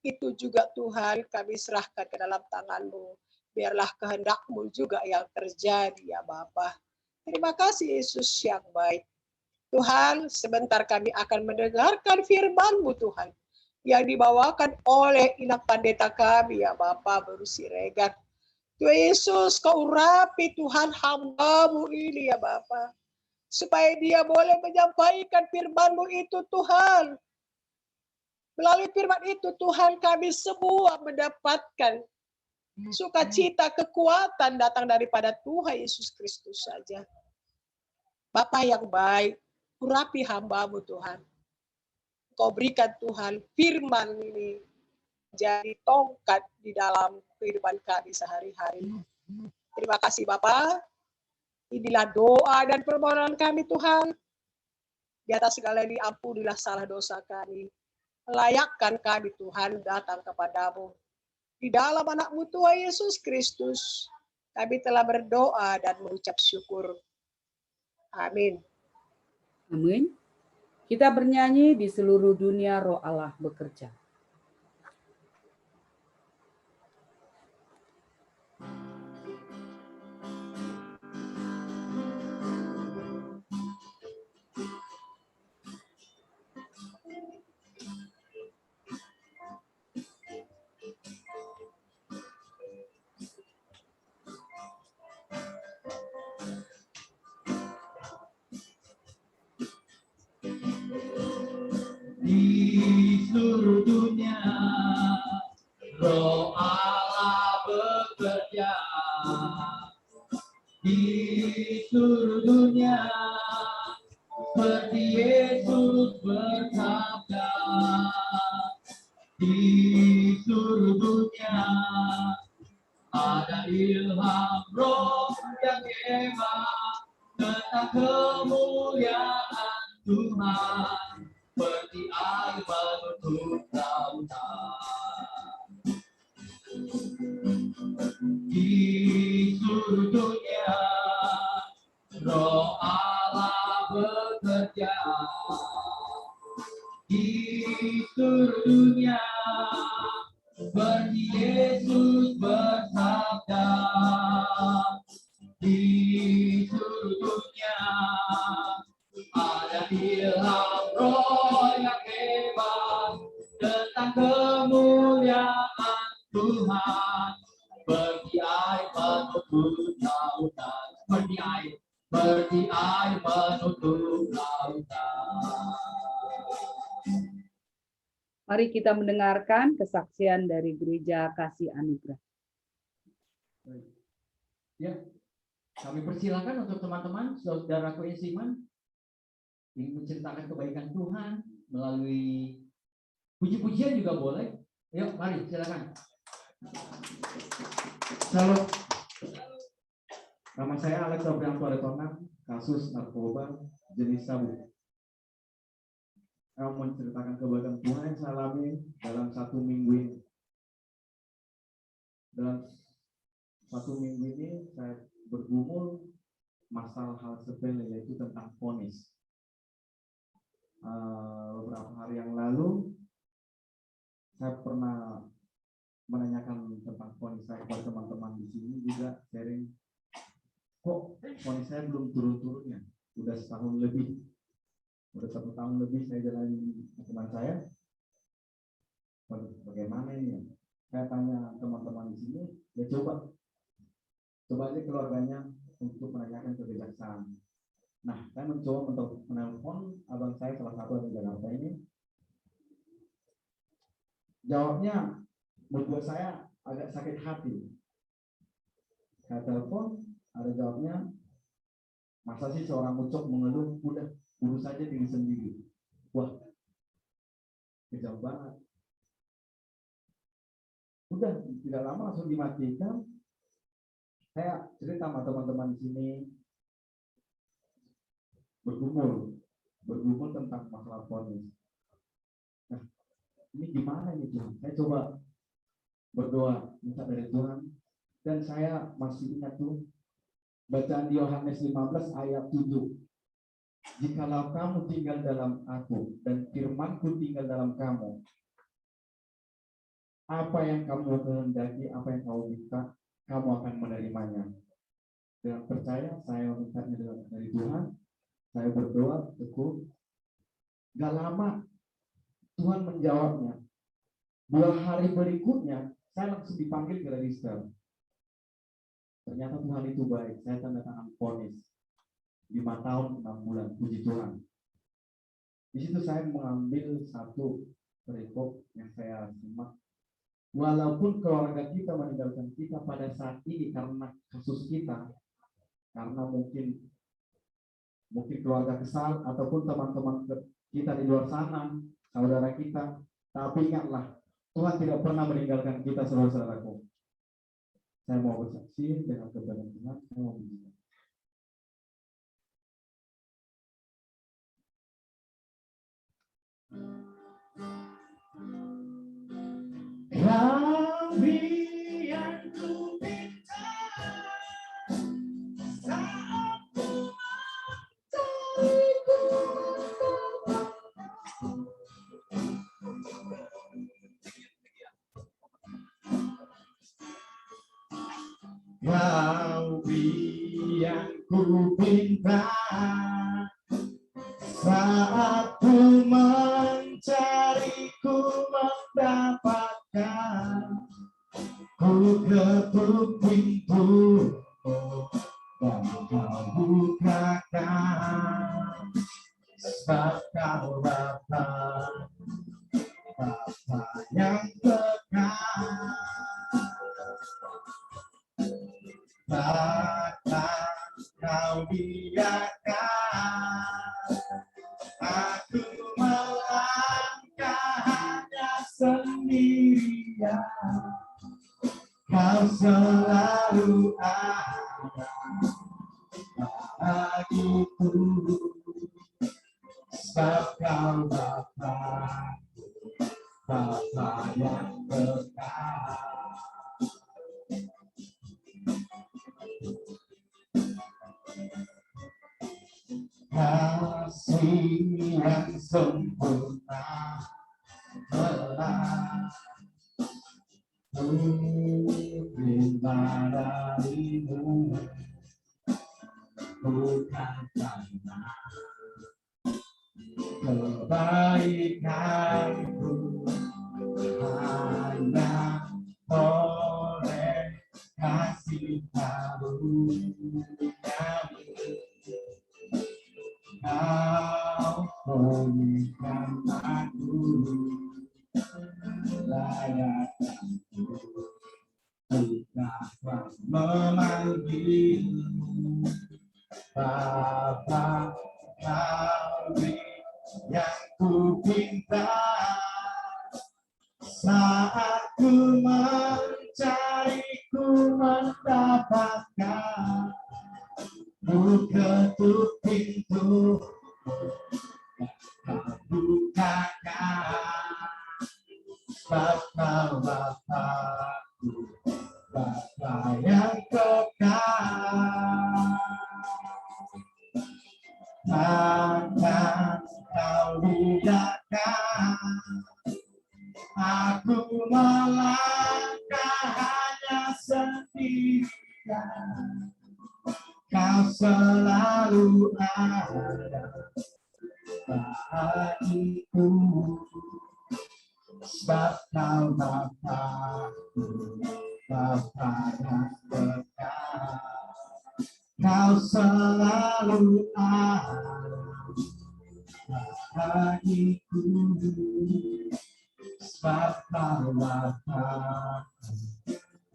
Itu juga, Tuhan, kami serahkan ke dalam tangan-Mu. Biarlah kehendak-Mu juga yang terjadi, ya Bapa. Terima kasih Yesus yang baik. Tuhan, sebentar kami akan mendengarkan firman-Mu, Tuhan, yang dibawakan oleh Inak Pendeta kami, ya Bapa, Baru Siregar. Tuhan Yesus, Kau urapi, Tuhan, hamba-Mu ini, ya Bapa, supaya dia boleh menyampaikan firman-Mu itu, Tuhan. Melalui firman itu, Tuhan, kami semua mendapatkan sukacita, kekuatan datang daripada Tuhan Yesus Kristus saja. Bapa yang baik, urapi hamba-Mu, Tuhan. Kau berikan, Tuhan, firman ini jadi tongkat di dalam kehidupan kami sehari-hari. Terima kasih, Bapa. Inilah doa dan permohonan kami, Tuhan. Di atas segala ini, ampunilah salah dosa kami. Layakkan kami, Tuhan, datang kepada-Mu. Di dalam anak-Mu, Tuhan Yesus Kristus, kami telah berdoa dan mengucap syukur. Amin. Amin. Kita bernyanyi di seluruh dunia Roh Allah bekerja. Di seluruh dunia seperti Yesus bersabda, di seluruh dunia ada ilham roh yang hebat tentang kemuliaan Tuhan, seperti air menutup lautan. Di seluruh dunia Roh Allah bekerja, di seluruh dunia seperti Yesus bersabda, di seluruh dunia ada ilham roh yang hebat tentang kemuliaan Tuhan, seperti air menutup lautan, seperti air menutup lautan. Mari kita mendengarkan kesaksian dari Gereja Kasih Anugerah. Ya, kami persilakan untuk teman-teman, saudaraku yang seiman, ingin menceritakan kebaikan Tuhan melalui puji-pujian juga boleh. Yuk, mari silakan. Shalom. Nama saya Alex Abrianto Aretonang, kasus narkoba jenis sabu. Saya mau menceritakan kebaikan Tuhan yang saya alami dalam 1 minggu ini. Dalam 1 minggu ini saya bergumul masalah hal sepele, yaitu tentang vonis. Beberapa hari yang lalu saya pernah menanyakan tentang vonis saya kepada teman-teman di sini, juga sharing, kok vonis saya belum turun-turunnya, udah 1 tahun lebih. Udah 1 tahun lebih saya jalani teman saya. Bagaimana ini? Saya tanya teman-teman di sini, ya coba aja keluarganya untuk menanyakan ke kejaksaan. Nah, saya mencoba untuk menelpon abang saya, salah satu di Jakarta ini. Jawabnya membuat saya agak sakit hati. Saya telepon, ada jawabnya, masa sih seorang ucok mengeluh, udah urus saja diri sendiri. Wah, kejam banget. Udah tidak lama langsung dimatikan. Saya cerita sama teman-teman di sini, bergumul tentang masalah vonis. Nah, ini gimana nih Tuhan? Saya coba berdoa minta dari Tuhan, dan saya masih ingat tuh bacaan di Yohanes 15 ayat 7. Jikalau kamu tinggal dalam aku dan firman-Ku tinggal dalam kamu, apa yang kamu kehendaki, apa yang kamu minta, kamu akan menerimanya. Dengan percaya saya memintanya dari Tuhan, saya berdoa teguh. Gak lama Tuhan menjawabnya. 2 hari berikutnya saya langsung dipanggil ke register. Ternyata Tuhan itu baik. Saya tanda tangan vonis 5 tahun 6 bulan, puji Tuhan. Di situ saya mengambil satu perikop yang saya simak. Walaupun keluarga kita meninggalkan kita pada saat ini karena kasus kita, karena mungkin keluarga kesal ataupun teman-teman kita di luar sana, saudara kita, tapi ingatlah Tuhan tidak pernah meninggalkan kita, saudara-saudaraku. Saya mau bersaksi dengan kebenaran Tuhan, saya mau bersaksi. Rabbi yang ku minta saat ku Rabbi yang ku minta saat ku mencari, ku mendapatkan, ku ketuk pintu dan kau bukakan, sebab kau Bapa yang kekal. Takkan kau biarkan Aku melangkah hanya sendirian, Kau selalu ada bagiku, sebab Kau Bapa, Bapa yang kekal. Kasih yang sempurna telah terima darimu, bukan karena kebaikanku, hanya oleh kasih karunia-Mu. Kau berikan aku layakku, ku dapat memanggilmu Bapa. Kau yang ku pinta saat ku mencari, ku mendapatkan. Ku ketuk pintu, Kau bukakan, sebab Kau Bapa-Ku, Bapa yang kekal. Takkan Kau biarkan aku melangkah hanya sendirian, Kau selalu ada bagiku, sebab Kau Bapa-Ku, Bapa yang kekal. Kau selalu ada bagiku, sebab Kau Bapa-Ku,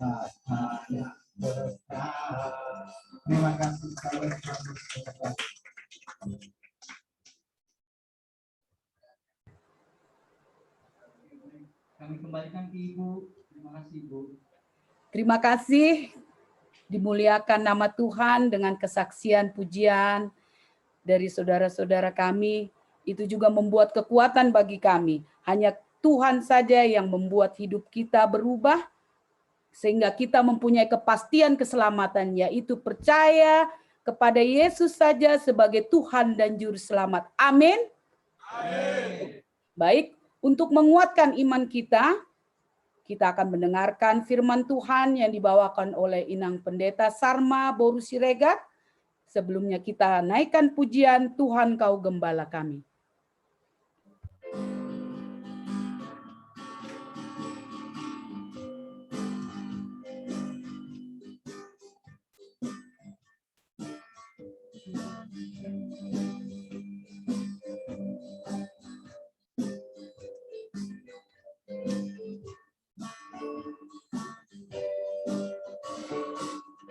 Bapa yang kekal. Terima kasih saudara. Kami kembalikan ke Ibu. Terima kasih Ibu. Terima kasih. Dimuliakan nama Tuhan dengan kesaksian pujian dari saudara-saudara kami. Itu juga membuat kekuatan bagi kami. Hanya Tuhan saja yang membuat hidup kita berubah, sehingga kita mempunyai kepastian keselamatan, yaitu percaya kepada Yesus saja sebagai Tuhan dan Juru Selamat. Amin. Amin. Baik, untuk menguatkan iman kita akan mendengarkan firman Tuhan yang dibawakan oleh Inang Pendeta Sarma Boru Siregar. Sebelumnya kita naikkan pujian Tuhan Kau Gembala Kami.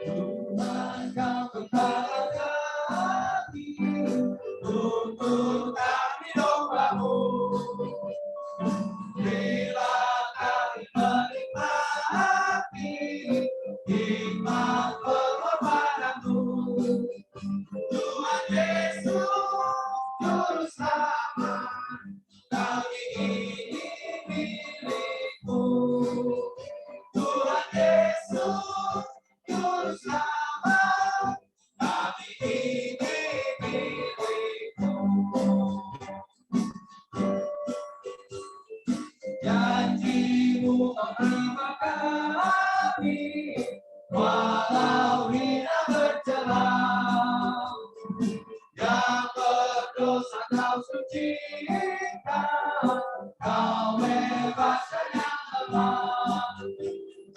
Tuhan Kau Gembala kami, untuk kami domba-Mu. Bila kami menikmati hikmat pengorbanan-Mu, Tuhan Yesus, Juru Selamat, kami ini milik-Mu. Tuhan Yesus, Juru Selamat, kami ini milik-Mu. Janji-Mu menerima kami, walau hina bercela. Yang berdosa Kau sucikan, Kau bebaskan yang lemah.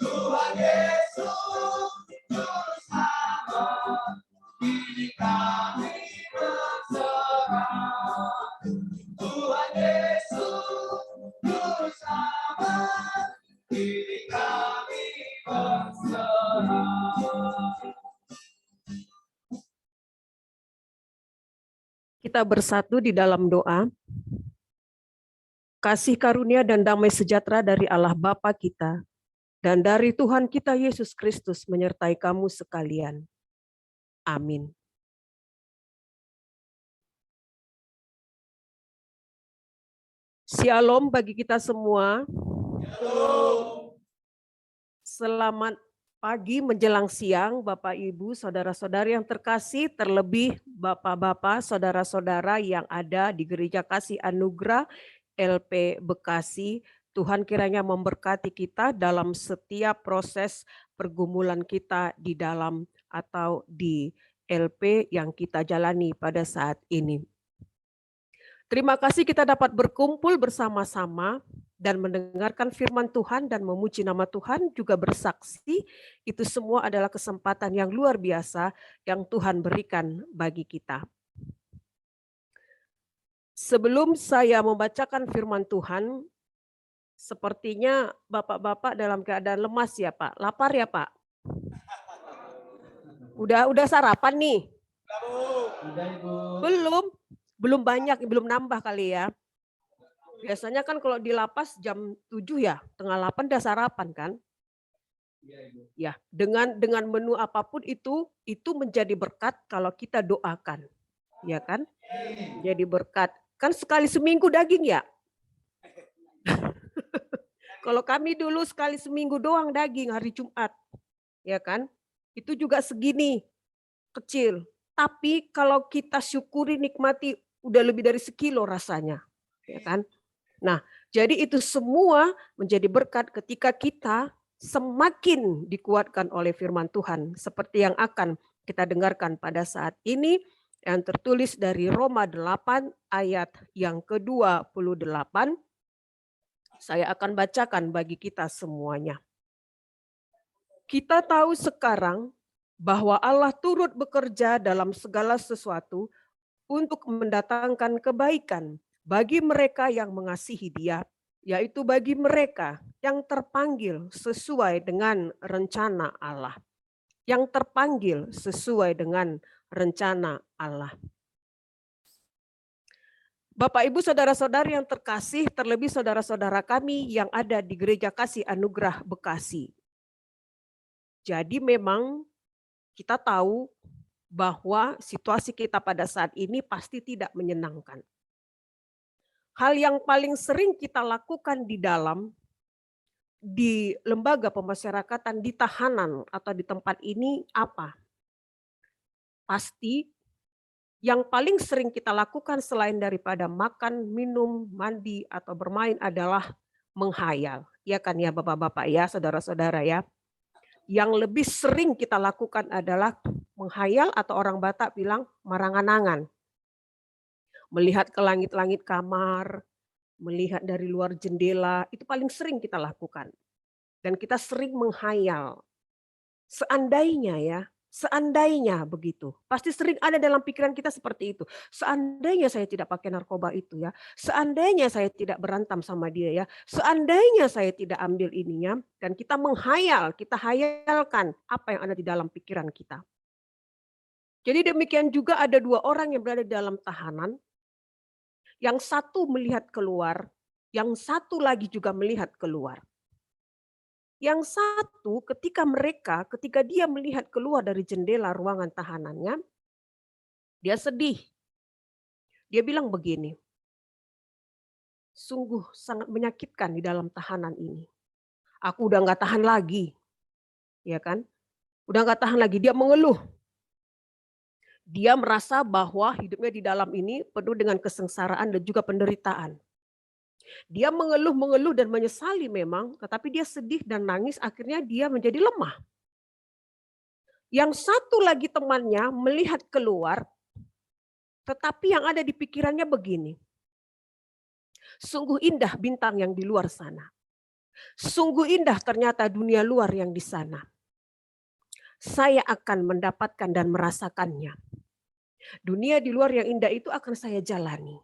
Tuhan Yesus, Juru Selamat, kini kami berserah. Tuhan Yesus, Juru Selamat, kini kami berserah. Kita kita bersatu di dalam doa. Kasih karunia dan damai sejahtera dari Allah Bapa kita dan dari Tuhan kita Yesus Kristus menyertai kamu sekalian. Amin. Shalom bagi kita semua. Selamat pagi menjelang siang, Bapak, Ibu, saudara-saudari yang terkasih, terlebih Bapak-bapak, saudara-saudara yang ada di Gereja Kasih Anugerah LP Bekasi. Tuhan kiranya memberkati kita dalam setiap proses pergumulan kita di dalam atau di LP yang kita jalani pada saat ini. Terima kasih kita dapat berkumpul bersama-sama dan mendengarkan firman Tuhan dan memuji nama Tuhan, juga bersaksi. Itu semua adalah kesempatan yang luar biasa yang Tuhan berikan bagi kita. Sebelum saya membacakan firman Tuhan, sepertinya Bapak-bapak dalam keadaan lemas ya Pak. Lapar ya Pak? Udah sarapan nih? Belum banyak, belum nambah kali ya. Biasanya kan kalau di lapas jam 7 ya, tengah 8 udah sarapan kan? Ya, dengan menu apapun itu menjadi berkat kalau kita doakan. Ya kan? Jadi berkat. Kan sekali seminggu daging ya? Kalau kami dulu sekali seminggu doang daging hari Jumat. Ya kan? Itu juga segini kecil. Tapi kalau kita syukuri, nikmati, udah lebih dari sekilo rasanya. Ya kan? Nah, jadi itu semua menjadi berkat ketika kita semakin dikuatkan oleh firman Tuhan. Seperti yang akan kita dengarkan pada saat ini, yang tertulis dari Roma 8 ayat yang ke-28. Saya akan bacakan bagi kita semuanya. Kita tahu sekarang bahwa Allah turut bekerja dalam segala sesuatu untuk mendatangkan kebaikan bagi mereka yang mengasihi Dia, yaitu bagi mereka yang terpanggil sesuai dengan rencana Allah. Yang terpanggil sesuai dengan rencana Allah. Bapak, Ibu, saudara-saudari yang terkasih, terlebih saudara-saudara kami yang ada di Gereja Kasih Anugerah Bekasi. Jadi memang kita tahu bahwa situasi kita pada saat ini pasti tidak menyenangkan. Hal yang paling sering kita lakukan di lembaga pemasyarakatan, di tahanan atau di tempat ini apa? Pasti yang paling sering kita lakukan selain daripada makan, minum, mandi, atau bermain adalah menghayal. Ya kan ya Bapak-bapak ya, saudara-saudara ya. Yang lebih sering kita lakukan adalah menghayal atau orang Batak bilang marangan-angan. Melihat ke langit-langit kamar, melihat dari luar jendela, itu paling sering kita lakukan. Dan kita sering menghayal. Seandainya begitu. Pasti sering ada dalam pikiran kita seperti itu. Seandainya saya tidak pakai narkoba itu ya. Seandainya saya tidak berantem sama dia ya. Seandainya saya tidak ambil ininya. Dan kita menghayal, kita hayalkan apa yang ada di dalam pikiran kita. Jadi demikian juga ada dua orang yang berada di dalam tahanan. Yang satu melihat keluar, yang satu lagi juga melihat keluar. Yang satu ketika dia melihat keluar dari jendela ruangan tahanannya, dia sedih. Dia bilang begini, sungguh sangat menyakitkan di dalam tahanan ini. Aku udah nggak tahan lagi, ya kan? Udah nggak tahan lagi. Dia mengeluh. Dia merasa bahwa hidupnya di dalam ini penuh dengan kesengsaraan dan juga penderitaan. Dia mengeluh dan menyesali memang, tetapi dia sedih dan nangis, akhirnya dia menjadi lemah. Yang satu lagi temannya melihat keluar, tetapi yang ada di pikirannya begini. Sungguh indah bintang yang di luar sana. Sungguh indah ternyata dunia luar yang di sana. Saya akan mendapatkan dan merasakannya. Dunia di luar yang indah itu akan saya jalani.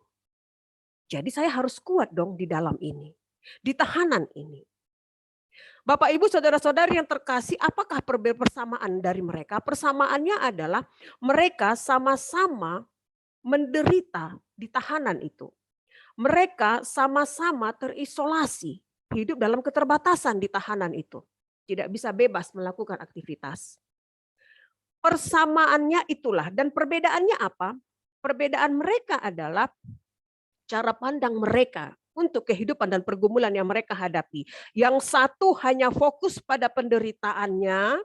Jadi saya harus kuat dong di dalam ini. Di tahanan ini. Bapak, Ibu, saudara-saudari yang terkasih, apakah persamaan dari mereka? Persamaannya adalah mereka sama-sama menderita di tahanan itu. Mereka sama-sama terisolasi, hidup dalam keterbatasan di tahanan itu. Tidak bisa bebas melakukan aktivitas. Persamaannya itulah, dan perbedaannya apa? Perbedaan mereka adalah cara pandang mereka untuk kehidupan dan pergumulan yang mereka hadapi. Yang satu hanya fokus pada penderitaannya,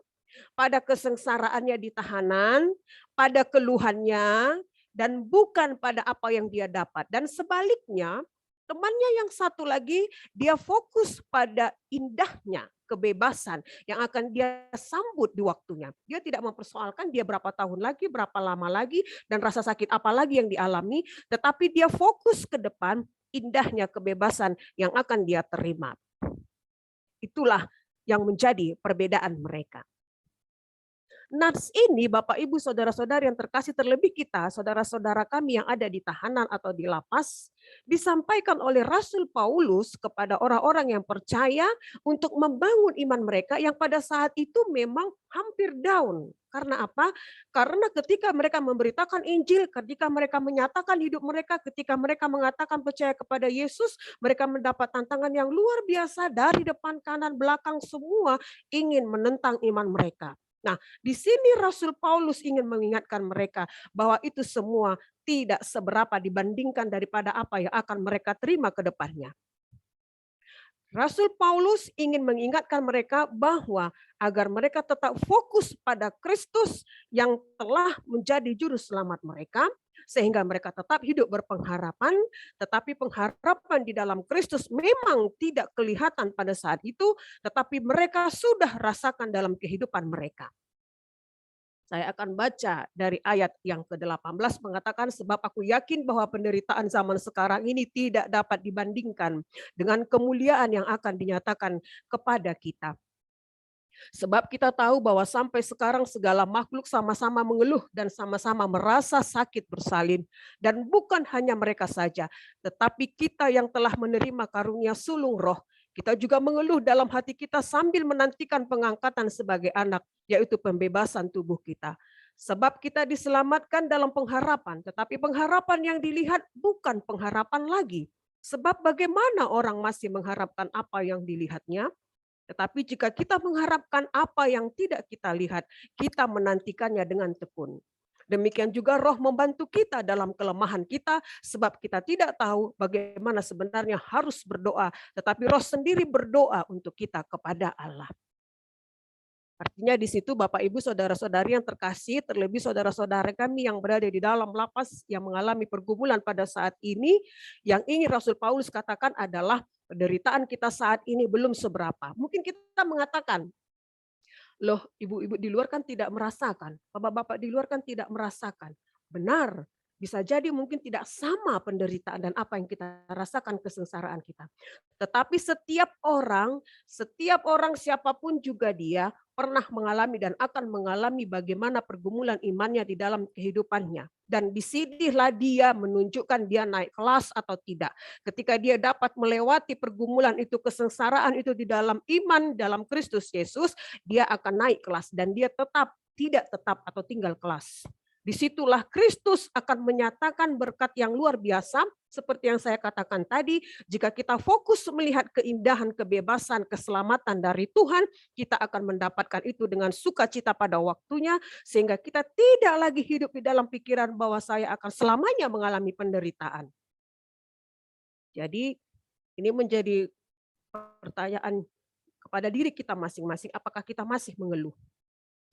pada kesengsaraannya di tahanan, pada keluhannya, dan bukan pada apa yang dia dapat. Dan sebaliknya, temannya yang satu lagi, dia fokus pada indahnya kebebasan yang akan dia sambut di waktunya. Dia tidak mempersoalkan dia berapa tahun lagi, berapa lama lagi, dan rasa sakit apa lagi yang dialami, tetapi dia fokus ke depan indahnya kebebasan yang akan dia terima. Itulah yang menjadi perbedaan mereka. Nats ini, Bapak, Ibu, saudara-saudara yang terkasih, terlebih kita, saudara-saudara kami yang ada di tahanan atau di lapas, disampaikan oleh Rasul Paulus kepada orang-orang yang percaya untuk membangun iman mereka yang pada saat itu memang hampir down. Karena apa? Karena ketika mereka memberitakan Injil, ketika mereka menyatakan hidup mereka, ketika mereka mengatakan percaya kepada Yesus, mereka mendapat tantangan yang luar biasa dari depan, kanan, belakang, semua ingin menentang iman mereka. Nah, di sini Rasul Paulus ingin mengingatkan mereka bahwa itu semua tidak seberapa dibandingkan daripada apa yang akan mereka terima ke depannya. Rasul Paulus ingin mengingatkan mereka bahwa agar mereka tetap fokus pada Kristus yang telah menjadi juru selamat mereka, sehingga mereka tetap hidup berpengharapan, tetapi pengharapan di dalam Kristus memang tidak kelihatan pada saat itu, tetapi mereka sudah rasakan dalam kehidupan mereka. Saya akan baca dari ayat yang ke-18 mengatakan, sebab aku yakin bahwa penderitaan zaman sekarang ini tidak dapat dibandingkan dengan kemuliaan yang akan dinyatakan kepada kita. Sebab kita tahu bahwa sampai sekarang segala makhluk sama-sama mengeluh dan sama-sama merasa sakit bersalin. Dan bukan hanya mereka saja, tetapi kita yang telah menerima karunia sulung roh, kita juga mengeluh dalam hati kita sambil menantikan pengangkatan sebagai anak, yaitu pembebasan tubuh kita. Sebab kita diselamatkan dalam pengharapan, tetapi pengharapan yang dilihat bukan pengharapan lagi. Sebab bagaimana orang masih mengharapkan apa yang dilihatnya? Tetapi jika kita mengharapkan apa yang tidak kita lihat, kita menantikannya dengan tekun. Demikian juga Roh membantu kita dalam kelemahan kita, sebab kita tidak tahu bagaimana sebenarnya harus berdoa, tetapi Roh sendiri berdoa untuk kita kepada Allah. Artinya di situ Bapak, Ibu, saudara-saudari yang terkasih, terlebih saudara-saudara kami yang berada di dalam lapas yang mengalami pergumulan pada saat ini, yang ingin Rasul Paulus katakan adalah penderitaan kita saat ini belum seberapa. Mungkin kita mengatakan, loh, ibu-ibu di luar kan tidak merasakan, bapak-bapak di luar kan tidak merasakan. Benar, bisa jadi mungkin tidak sama penderitaan dan apa yang kita rasakan, kesengsaraan kita. Tetapi setiap orang siapapun juga dia pernah mengalami dan akan mengalami bagaimana pergumulan imannya di dalam kehidupannya. Dan disinilah dia menunjukkan dia naik kelas atau tidak. Ketika dia dapat melewati pergumulan itu, kesengsaraan itu di dalam iman, dalam Kristus Yesus, dia akan naik kelas dan dia tidak tetap atau tinggal kelas. Disitulah Kristus akan menyatakan berkat yang luar biasa, seperti yang saya katakan tadi, jika kita fokus melihat keindahan, kebebasan, keselamatan dari Tuhan, kita akan mendapatkan itu dengan sukacita pada waktunya, sehingga kita tidak lagi hidup di dalam pikiran bahwa saya akan selamanya mengalami penderitaan. Jadi ini menjadi pertanyaan kepada diri kita masing-masing, apakah kita masih mengeluh?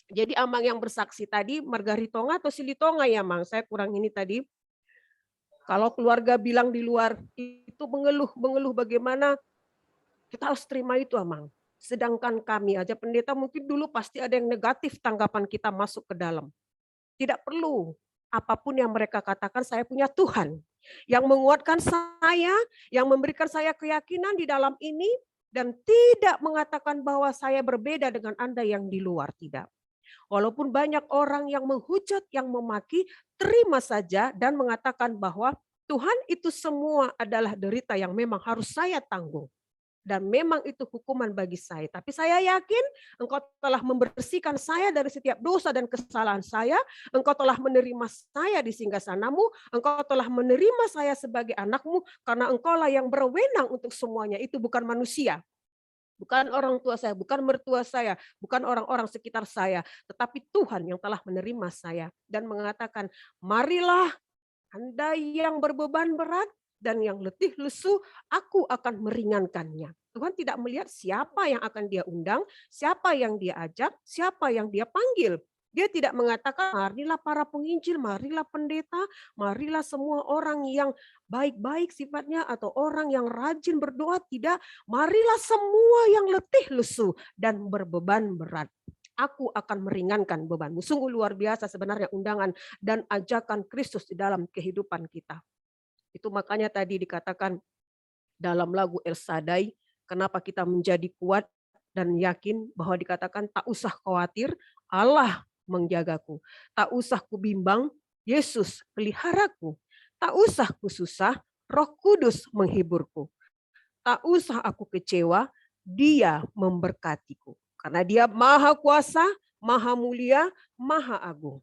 Jadi Amang yang bersaksi tadi, Margaritonga atau Silitonga ya Mang, saya kurang ini tadi. Kalau keluarga bilang di luar itu mengeluh bagaimana, kita harus terima itu Amang. Sedangkan kami aja pendeta mungkin dulu pasti ada yang negatif tanggapan kita masuk ke dalam. Tidak perlu, apapun yang mereka katakan, saya punya Tuhan yang menguatkan saya, yang memberikan saya keyakinan di dalam ini, dan tidak mengatakan bahwa saya berbeda dengan Anda yang di luar, tidak. Walaupun banyak orang yang menghujat, yang memaki, terima saja dan mengatakan bahwa Tuhan itu semua adalah derita yang memang harus saya tanggung. dan memang itu hukuman bagi saya. Tapi saya yakin Engkau telah membersihkan saya dari setiap dosa dan kesalahan saya. Engkau telah menerima saya di singgasanamu. Engkau telah menerima saya sebagai anakmu karena Engkaulah yang berwenang untuk semuanya. Itu bukan manusia. Bukan orang tua saya, bukan mertua saya, bukan orang-orang sekitar saya, tetapi Tuhan yang telah menerima saya dan mengatakan, marilah Anda yang berbeban berat dan yang letih lesu, aku akan meringankannya. Tuhan tidak melihat siapa yang akan dia undang, siapa yang dia ajak, siapa yang dia panggil. Dia tidak mengatakan, marilah para penginjil, marilah pendeta, marilah semua orang yang baik-baik sifatnya atau orang yang rajin berdoa. Tidak, marilah semua yang letih lesu dan berbeban berat. Aku akan meringankan bebanmu. Sungguh luar biasa sebenarnya undangan dan ajakan Kristus di dalam kehidupan kita. Itu makanya tadi dikatakan dalam lagu El Shaddai, kenapa kita menjadi kuat dan yakin bahwa dikatakan tak usah khawatir, Allah menjagaku. Tak usah kubimbang, Yesus peliharaku. Tak usah kususah, Roh Kudus menghiburku. Tak usah aku kecewa, Dia memberkatiku. Karena Dia maha kuasa, maha mulia, maha agung.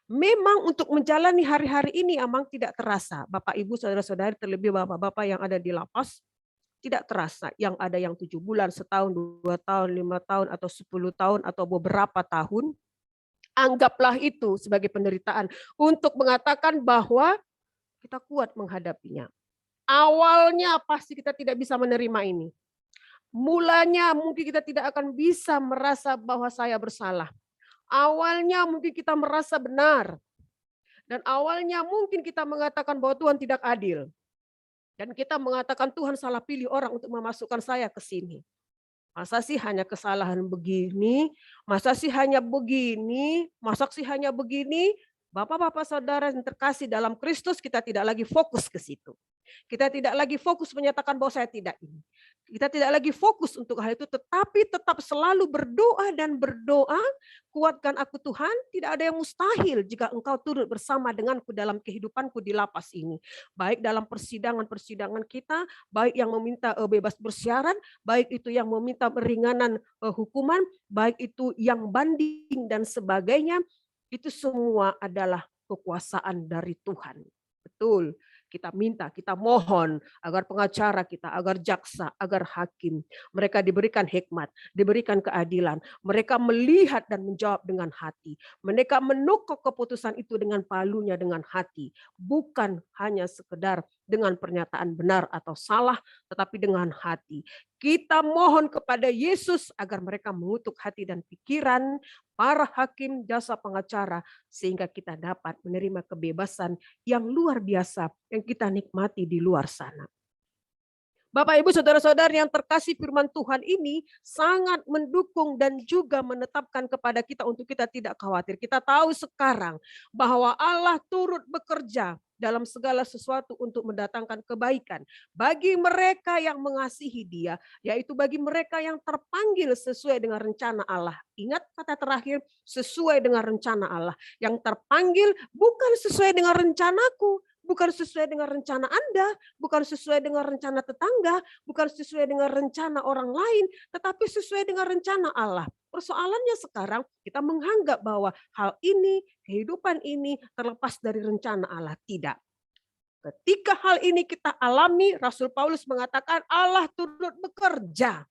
Memang untuk menjalani hari-hari ini memang tidak terasa. Bapak, Ibu, saudara-saudari, terlebih bapak-bapak yang ada di lapas, tidak terasa. Yang ada yang 7 bulan, setahun, 2 tahun, 5 tahun, atau 10 tahun, atau beberapa tahun. Anggaplah itu sebagai penderitaan untuk mengatakan bahwa kita kuat menghadapinya. Awalnya pasti kita tidak bisa menerima ini. Mulanya mungkin kita tidak akan bisa merasa bahwa saya bersalah. Awalnya mungkin kita merasa benar. Dan awalnya mungkin kita mengatakan bahwa Tuhan tidak adil. Dan kita mengatakan Tuhan salah pilih orang untuk memasukkan saya ke sini. Masa sih hanya kesalahan begini? Masa sih hanya begini? Masa sih hanya begini? Bapak-bapak saudara yang terkasih dalam Kristus, kita tidak lagi fokus ke situ. Kita tidak lagi fokus menyatakan bahwa saya tidak ini. Kita tidak lagi fokus untuk hal itu, tetapi tetap selalu berdoa dan berdoa, kuatkan aku Tuhan, tidak ada yang mustahil jika Engkau turut bersama denganku dalam kehidupanku di lapas ini. Baik dalam persidangan-persidangan kita, baik yang meminta bebas bersyarat, baik itu yang meminta peringanan hukuman, baik itu yang banding dan sebagainya, itu semua adalah kekuasaan dari Tuhan. Betul. Kita minta, kita mohon agar pengacara kita, agar jaksa, agar hakim, mereka diberikan hikmat, diberikan keadilan. Mereka melihat dan menjawab dengan hati. Mereka menukuk keputusan itu dengan palunya, dengan hati. Bukan hanya sekedar dengan pernyataan benar atau salah, tetapi dengan hati. Kita mohon kepada Yesus agar mereka mengutuk hati dan pikiran para hakim, jasa pengacara, sehingga kita dapat menerima kebebasan yang luar biasa yang kita nikmati di luar sana. Bapak, Ibu, saudara-saudari yang terkasih, firman Tuhan ini sangat mendukung dan juga menetapkan kepada kita untuk kita tidak khawatir. Kita tahu sekarang bahwa Allah turut bekerja dalam segala sesuatu untuk mendatangkan kebaikan bagi mereka yang mengasihi Dia, yaitu bagi mereka yang terpanggil sesuai dengan rencana Allah. Ingat kata terakhir, sesuai dengan rencana Allah. Yang terpanggil bukan sesuai dengan rencanaku, bukan sesuai dengan rencana Anda, bukan sesuai dengan rencana tetangga, bukan sesuai dengan rencana orang lain, tetapi sesuai dengan rencana Allah. Persoalannya sekarang kita menganggap bahwa hal ini, kehidupan ini terlepas dari rencana Allah. Tidak. Ketika hal ini kita alami, Rasul Paulus mengatakan Allah turut bekerja.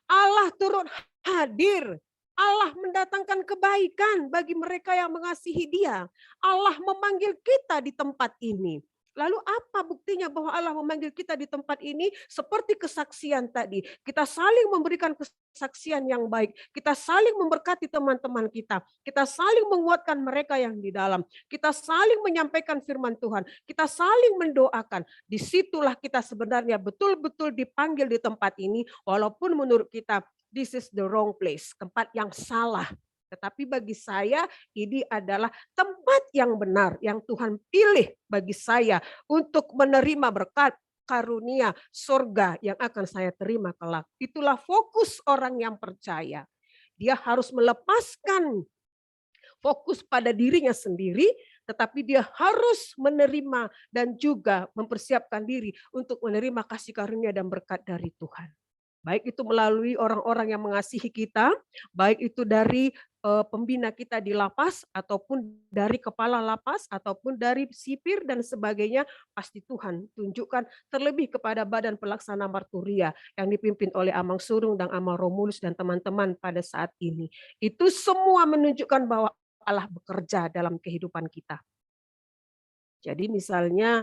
Allah turut hadir. Allah mendatangkan kebaikan bagi mereka yang mengasihi Dia. Allah memanggil kita di tempat ini. Lalu apa buktinya bahwa Allah memanggil kita di tempat ini? Seperti kesaksian tadi. Kita saling memberikan kesaksian yang baik. Kita saling memberkati teman-teman kita. Kita saling menguatkan mereka yang di dalam. Kita saling menyampaikan firman Tuhan. Kita saling mendoakan. Disitulah kita sebenarnya betul-betul dipanggil di tempat ini. Walaupun menurut kita, this is the wrong place, tempat yang salah. Tetapi bagi saya ini adalah tempat yang benar yang Tuhan pilih bagi saya untuk menerima berkat karunia surga yang akan saya terima kelak. Itulah fokus orang yang percaya. Dia harus melepaskan fokus pada dirinya sendiri, tetapi dia harus menerima dan juga mempersiapkan diri untuk menerima kasih karunia dan berkat dari Tuhan. Baik itu melalui orang-orang yang mengasihi kita, baik itu dari pembina kita di lapas, ataupun dari kepala lapas, ataupun dari sipir dan sebagainya, pasti Tuhan tunjukkan, terlebih kepada Badan Pelaksana Marturia yang dipimpin oleh Amang Surung dan Amang Romulus dan teman-teman pada saat ini. Itu semua menunjukkan bahwa Allah bekerja dalam kehidupan kita. Jadi misalnya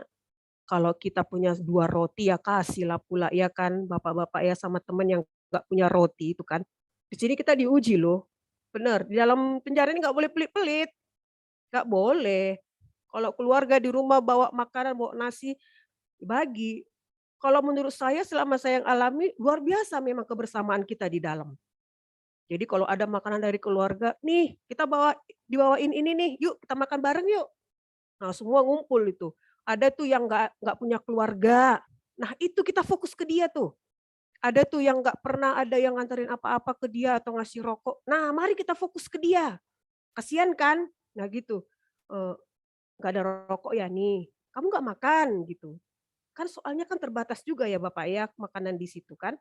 kalau kita punya 2 roti ya kasihlah pula ya kan bapak-bapak ya sama teman yang nggak punya roti itu kan. Di sini kita diuji loh. Benar, di dalam penjara ini nggak boleh pelit-pelit. Nggak boleh. Kalau keluarga di rumah bawa makanan, bawa nasi, bagi. Kalau menurut saya selama saya yang alami, luar biasa memang kebersamaan kita di dalam. Jadi kalau ada makanan dari keluarga, nih kita dibawain ini nih, yuk kita makan bareng yuk. Nah semua ngumpul itu. Ada tuh yang nggak punya keluarga. Nah itu kita fokus ke dia tuh. Ada tuh yang nggak pernah ada yang nganterin apa-apa ke dia atau ngasih rokok. Nah mari kita fokus ke dia. Kasian kan? Nah gitu. Nggak ada rokok ya nih. Kamu nggak makan gitu. Kan soalnya kan terbatas juga ya Bapak ya makanan di situ kan.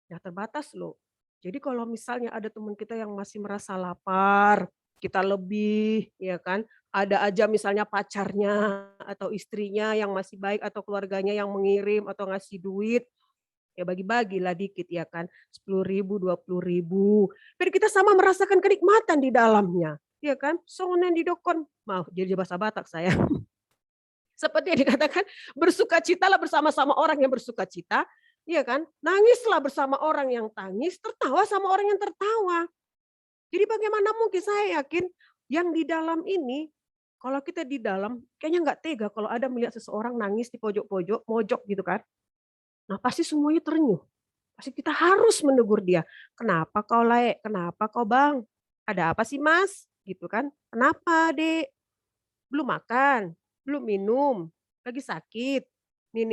Ya terbatas loh. Jadi kalau misalnya ada teman kita yang masih merasa lapar, kita lebih ya kan, ada aja misalnya pacarnya atau istrinya yang masih baik atau keluarganya yang mengirim atau ngasih duit, ya bagi-bagilah dikit ya kan, 10.000, 20.000. Biar kita sama merasakan kenikmatan di dalamnya, ya kan? Songonan di dokon, mau jadi bahasa Batak saya. Seperti yang dikatakan, bersukacitalah bersama-sama orang yang bersukacita, iya kan? Nangislah bersama orang yang tangis, tertawa sama orang yang tertawa. Jadi bagaimana mungkin saya yakin yang di dalam ini, kalau kita di dalam, kayaknya nggak tega kalau ada melihat seseorang nangis di pojok-pojok, mojok gitu kan. Nah pasti semuanya terenyuh. Pasti kita harus menegur dia. Kenapa kau Laek? Kenapa kau Bang? Ada apa sih Mas? Gitu kan. Kenapa Dek? Belum makan? Belum minum? Lagi sakit? Nih.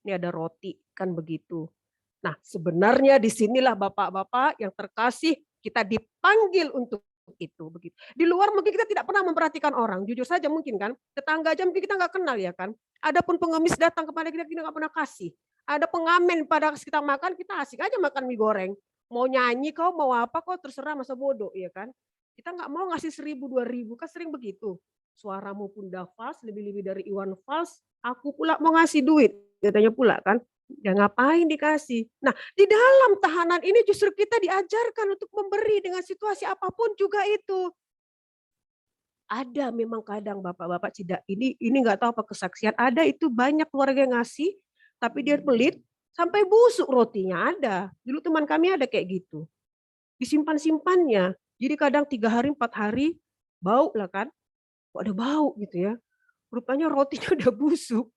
Ini ada roti, kan begitu. Nah, sebenarnya disinilah bapak-bapak yang terkasih, kita dipanggil untuk itu. Begitu. Di luar mungkin kita tidak pernah memperhatikan orang, jujur saja mungkin kan. Tetangga aja mungkin kita nggak kenal ya kan. Adapun pengemis datang kepada kita nggak pernah kasih. Ada pengamen pada kita makan, kita asik aja makan mie goreng. Mau nyanyi kau, mau apa kau, terserah masa bodoh ya kan. Kita nggak mau ngasih 1.000, 2.000, kan sering begitu. Suaramu pun udah fals, lebih-lebih dari Iwan Fals, aku pula mau ngasih duit. Katanya pula kan, ya ngapain dikasih. Nah di dalam tahanan ini justru kita diajarkan untuk memberi dengan situasi apapun juga itu. Ada memang kadang bapak-bapak tidak, ini nggak tahu apa kesaksian, ada itu banyak keluarga yang ngasih, tapi dia pelit, sampai busuk rotinya ada. Dulu teman kami ada kayak gitu. Disimpan-simpannya, jadi kadang 3 hari, 4 hari, bau lah kan. Kok ada bau gitu ya. Rupanya rotinya udah busuk.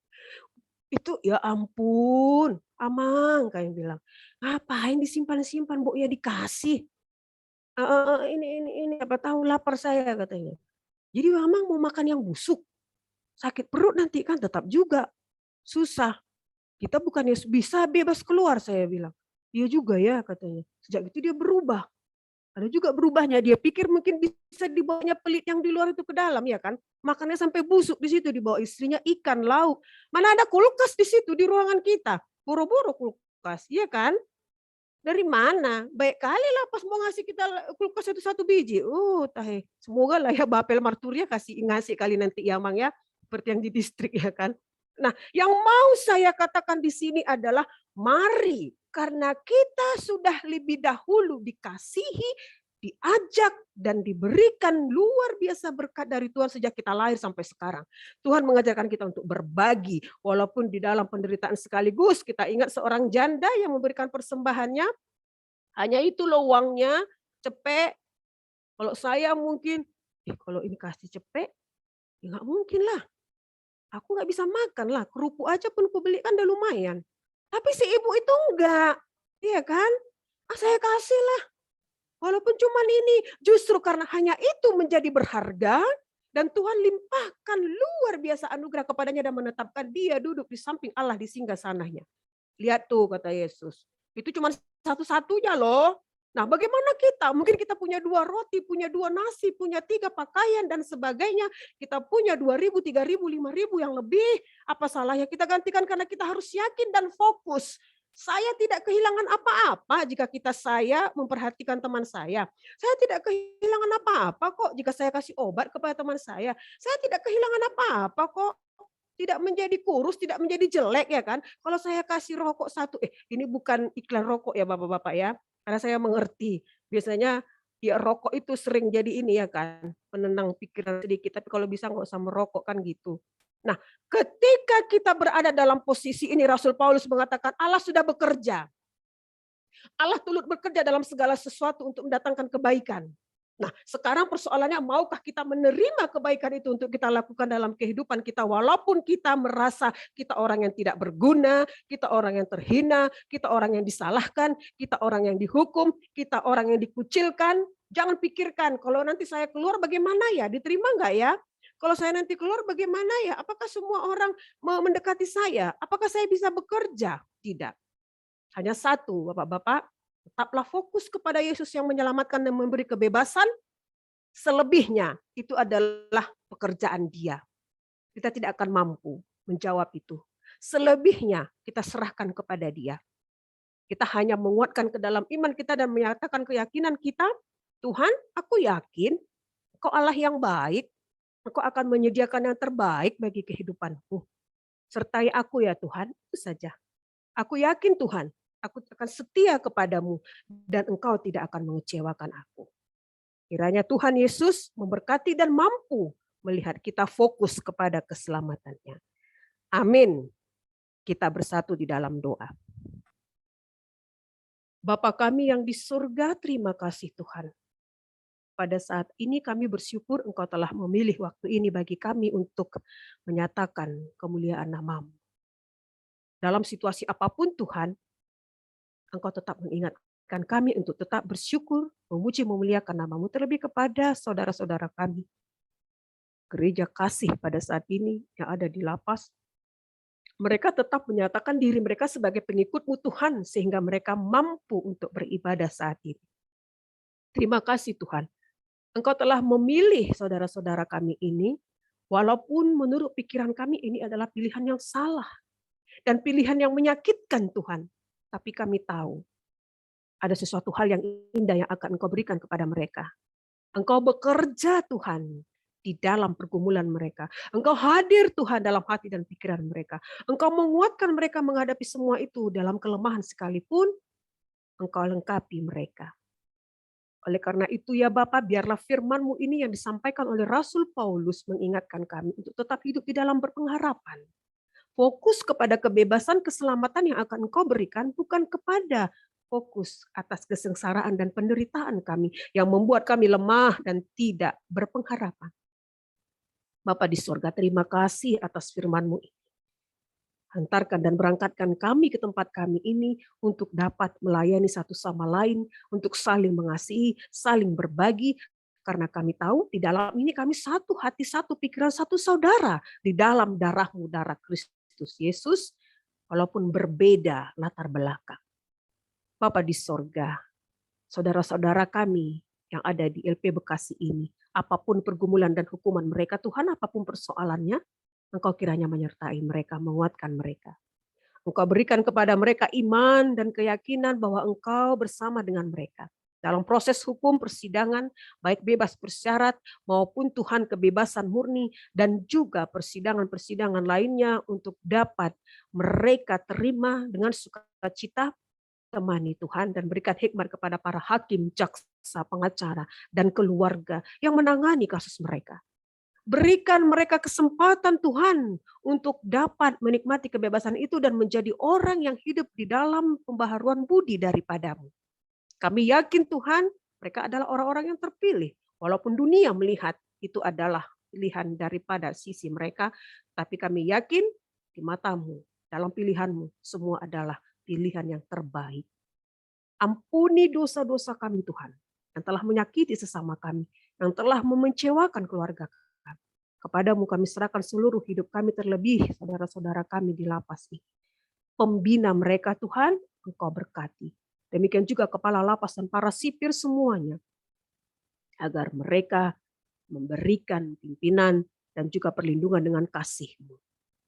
Itu ya ampun, Amang kayak bilang, ngapain disimpan-simpan, Bu ya dikasih. Ini apa tahu lapar saya katanya. Jadi Amang mau makan yang busuk, sakit perut nanti kan tetap juga susah. Kita bukannya bisa bebas keluar saya bilang. Iya juga ya katanya. Sejak itu dia berubah. Ada juga berubahnya, dia pikir mungkin bisa dibawanya pelit yang di luar itu ke dalam ya kan. Makannya sampai busuk di situ, dibawa istrinya ikan, lauk. Mana ada kulkas di situ di ruangan kita. Boro-boro kulkas, iya kan? Dari mana? Baik kali lah pas mau ngasih kita kulkas itu 1 biji. Tahe. Semoga lah ya Bapel Marturia ngasih kali nanti ya Mang ya. Seperti yang di distrik ya kan. Nah, yang mau saya katakan di sini adalah mari, karena kita sudah lebih dahulu dikasihi, diajak, dan diberikan luar biasa berkat dari Tuhan sejak kita lahir sampai sekarang. Tuhan mengajarkan kita untuk berbagi, walaupun di dalam penderitaan sekaligus. Kita ingat seorang janda yang memberikan persembahannya, hanya itu loh uangnya, cepek. Kalau saya mungkin, kalau ini kasih cepek, ya nggak mungkin lah. Aku nggak bisa makan lah, kerupuk aja pun aku beli kan udah lumayan. Tapi si ibu itu enggak, iya kan? Saya kasih lah. Walaupun cuman ini, justru karena hanya itu menjadi berharga, dan Tuhan limpahkan luar biasa anugerah kepadanya dan menetapkan dia duduk di samping Allah di singgasananya. Lihat tuh kata Yesus, itu cuma satu-satunya loh. Nah bagaimana kita? Mungkin kita punya 2 roti, punya 2 nasi, punya 3 pakaian dan sebagainya. Kita punya 2.000, 3.000, 5.000 yang lebih. Apa salahnya kita gantikan karena kita harus yakin dan fokus. Saya tidak kehilangan apa-apa jika saya memperhatikan teman saya. Saya tidak kehilangan apa-apa kok jika saya kasih obat kepada teman saya. Saya tidak kehilangan apa-apa kok. Tidak menjadi kurus, tidak menjadi jelek ya kan. Kalau saya kasih rokok satu, ini bukan iklan rokok ya Bapak-Bapak ya. Karena saya mengerti. Biasanya ya rokok itu sering jadi ini ya kan, penenang pikiran sedikit. Tapi kalau bisa nggak usah merokok kan gitu. Nah, ketika kita berada dalam posisi ini, Rasul Paulus mengatakan Allah sudah bekerja. Allah turut bekerja dalam segala sesuatu untuk mendatangkan kebaikan. Nah, sekarang persoalannya maukah kita menerima kebaikan itu untuk kita lakukan dalam kehidupan kita walaupun kita merasa kita orang yang tidak berguna, kita orang yang terhina, kita orang yang disalahkan, kita orang yang dihukum, kita orang yang dikucilkan. Jangan pikirkan kalau nanti saya keluar bagaimana ya, diterima enggak ya? Kalau saya nanti keluar bagaimana ya? Apakah semua orang mau mendekati saya? Apakah saya bisa bekerja? Tidak. Hanya satu, Bapak-bapak. Tetaplah fokus kepada Yesus yang menyelamatkan dan memberi kebebasan. Selebihnya itu adalah pekerjaan Dia. Kita tidak akan mampu menjawab itu. Selebihnya kita serahkan kepada Dia. Kita hanya menguatkan ke dalam iman kita dan menyatakan keyakinan kita, Tuhan, aku yakin Engkau Allah yang baik, Engkau akan menyediakan yang terbaik bagi kehidupanku. Sertai aku ya Tuhan, itu saja. Aku yakin Tuhan, aku akan setia kepadamu dan Engkau tidak akan mengecewakan aku. Kiranya Tuhan Yesus memberkati dan mampu melihat kita fokus kepada keselamatannya. Amin. Kita bersatu di dalam doa. Bapa kami yang di surga, terima kasih Tuhan. Pada saat ini kami bersyukur Engkau telah memilih waktu ini bagi kami untuk menyatakan kemuliaan nama-Mu. Dalam situasi apapun Tuhan, Engkau tetap mengingatkan kami untuk tetap bersyukur, memuji, memuliakan nama-Mu, terlebih kepada saudara-saudara kami. Gereja Kasih pada saat ini yang ada di lapas, mereka tetap menyatakan diri mereka sebagai pengikut-Mu Tuhan, sehingga mereka mampu untuk beribadah saat ini. Terima kasih Tuhan, Engkau telah memilih saudara-saudara kami ini, walaupun menurut pikiran kami ini adalah pilihan yang salah, dan pilihan yang menyakitkan Tuhan. Tapi kami tahu ada sesuatu hal yang indah yang akan Engkau berikan kepada mereka. Engkau bekerja Tuhan di dalam pergumulan mereka. Engkau hadir Tuhan dalam hati dan pikiran mereka. Engkau menguatkan mereka menghadapi semua itu dalam kelemahan sekalipun. Engkau lengkapi mereka. Oleh karena itu ya Bapa, biarlah firman-Mu ini yang disampaikan oleh Rasul Paulus mengingatkan kami untuk tetap hidup di dalam berpengharapan. Fokus kepada kebebasan, keselamatan yang akan Engkau berikan, bukan kepada fokus atas kesengsaraan dan penderitaan kami yang membuat kami lemah dan tidak berpengharapan. Bapa di surga, terima kasih atas firman-Mu ini. Hantarkan dan berangkatkan kami ke tempat kami ini untuk dapat melayani satu sama lain, untuk saling mengasihi, saling berbagi, karena kami tahu di dalam ini kami satu hati, satu pikiran, satu saudara di dalam darah-Mu, darah Kristus Yesus, walaupun berbeda latar belakang. Bapa di sorga, saudara-saudara kami yang ada di LP Bekasi ini, apapun pergumulan dan hukuman mereka, Tuhan, apapun persoalannya, Engkau kiranya menyertai mereka, menguatkan mereka. Engkau berikan kepada mereka iman dan keyakinan bahwa Engkau bersama dengan mereka. Dalam proses hukum persidangan, baik bebas bersyarat maupun Tuhan kebebasan murni, dan juga persidangan-persidangan lainnya untuk dapat mereka terima dengan sukacita, temani Tuhan dan berikan hikmat kepada para hakim, jaksa, pengacara, dan keluarga yang menangani kasus mereka. Berikan mereka kesempatan Tuhan untuk dapat menikmati kebebasan itu dan menjadi orang yang hidup di dalam pembaharuan budi daripada-Mu. Kami yakin Tuhan, mereka adalah orang-orang yang terpilih. Walaupun dunia melihat itu adalah pilihan daripada sisi mereka, tapi kami yakin di mata-Mu, dalam pilihan-Mu, semua adalah pilihan yang terbaik. Ampuni dosa-dosa kami Tuhan, yang telah menyakiti sesama kami, yang telah mengecewakan keluarga kami. Kepada-Mu kami serahkan seluruh hidup kami, terlebih saudara-saudara kami di lapas ini. Pembina mereka Tuhan, Engkau berkati. Demikian juga kepala lapas dan para sipir semuanya. Agar mereka memberikan pimpinan dan juga perlindungan dengan kasih-Mu.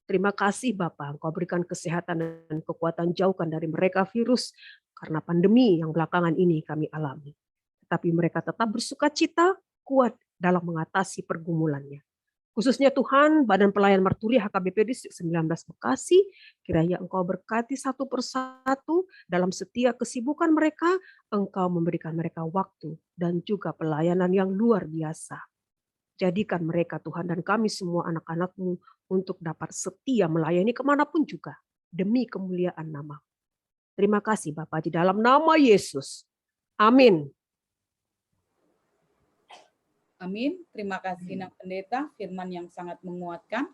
Terima kasih Bapa, Engkau berikan kesehatan dan kekuatan, jauhkan dari mereka virus karena pandemi yang belakangan ini kami alami. Tetapi mereka tetap bersukacita, kuat dalam mengatasi pergumulannya. Khususnya Tuhan, Badan Pelayan Marturi HKBP Distrik 19 Bekasi, kiranya Engkau berkati satu persatu dalam setiap kesibukan mereka, Engkau memberikan mereka waktu dan juga pelayanan yang luar biasa. Jadikan mereka Tuhan dan kami semua anak-anak-Mu untuk dapat setia melayani kemanapun juga, demi kemuliaan nama. Terima kasih Bapa di dalam nama Yesus. Amin. Amin. Terima kasih Nak Pendeta, firman yang sangat menguatkan.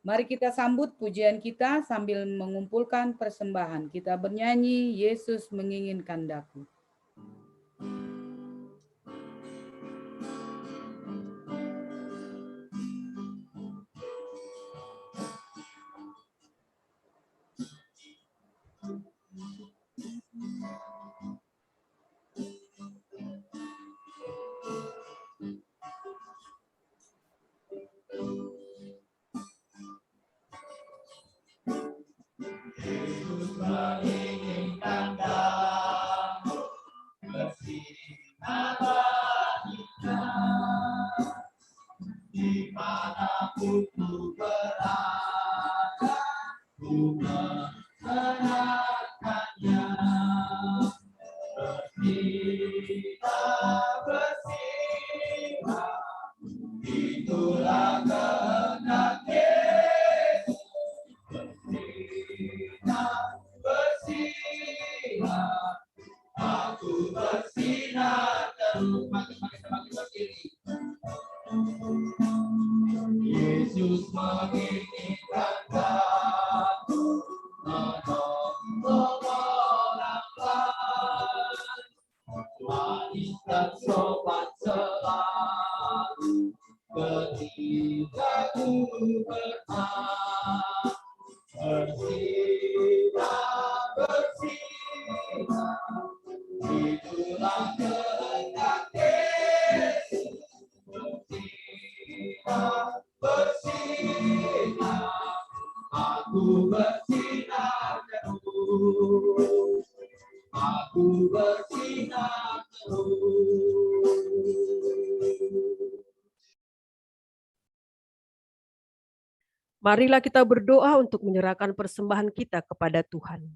Mari kita sambut pujian kita sambil mengumpulkan persembahan. Kita bernyanyi, Yesus menginginkan daku. Yesus menginginkan kamu bersinar baginya dimanapun ku berada, ku mengenalkannya. Bersinar, bersinar, itulah kehendak Yesus. Bersinar, aku bersinar terus. Makin berdiri. Yesus menginginkan kamu menolong orang lain, manis dan sopan selalu ketika ku berharap. Bersinar, bersinar, itulah kehendak Yesus. Bersinar, bersinar, aku bersinar terus. Aku bersinar terus. Marilah kita berdoa untuk menyerahkan persembahan kita kepada Tuhan.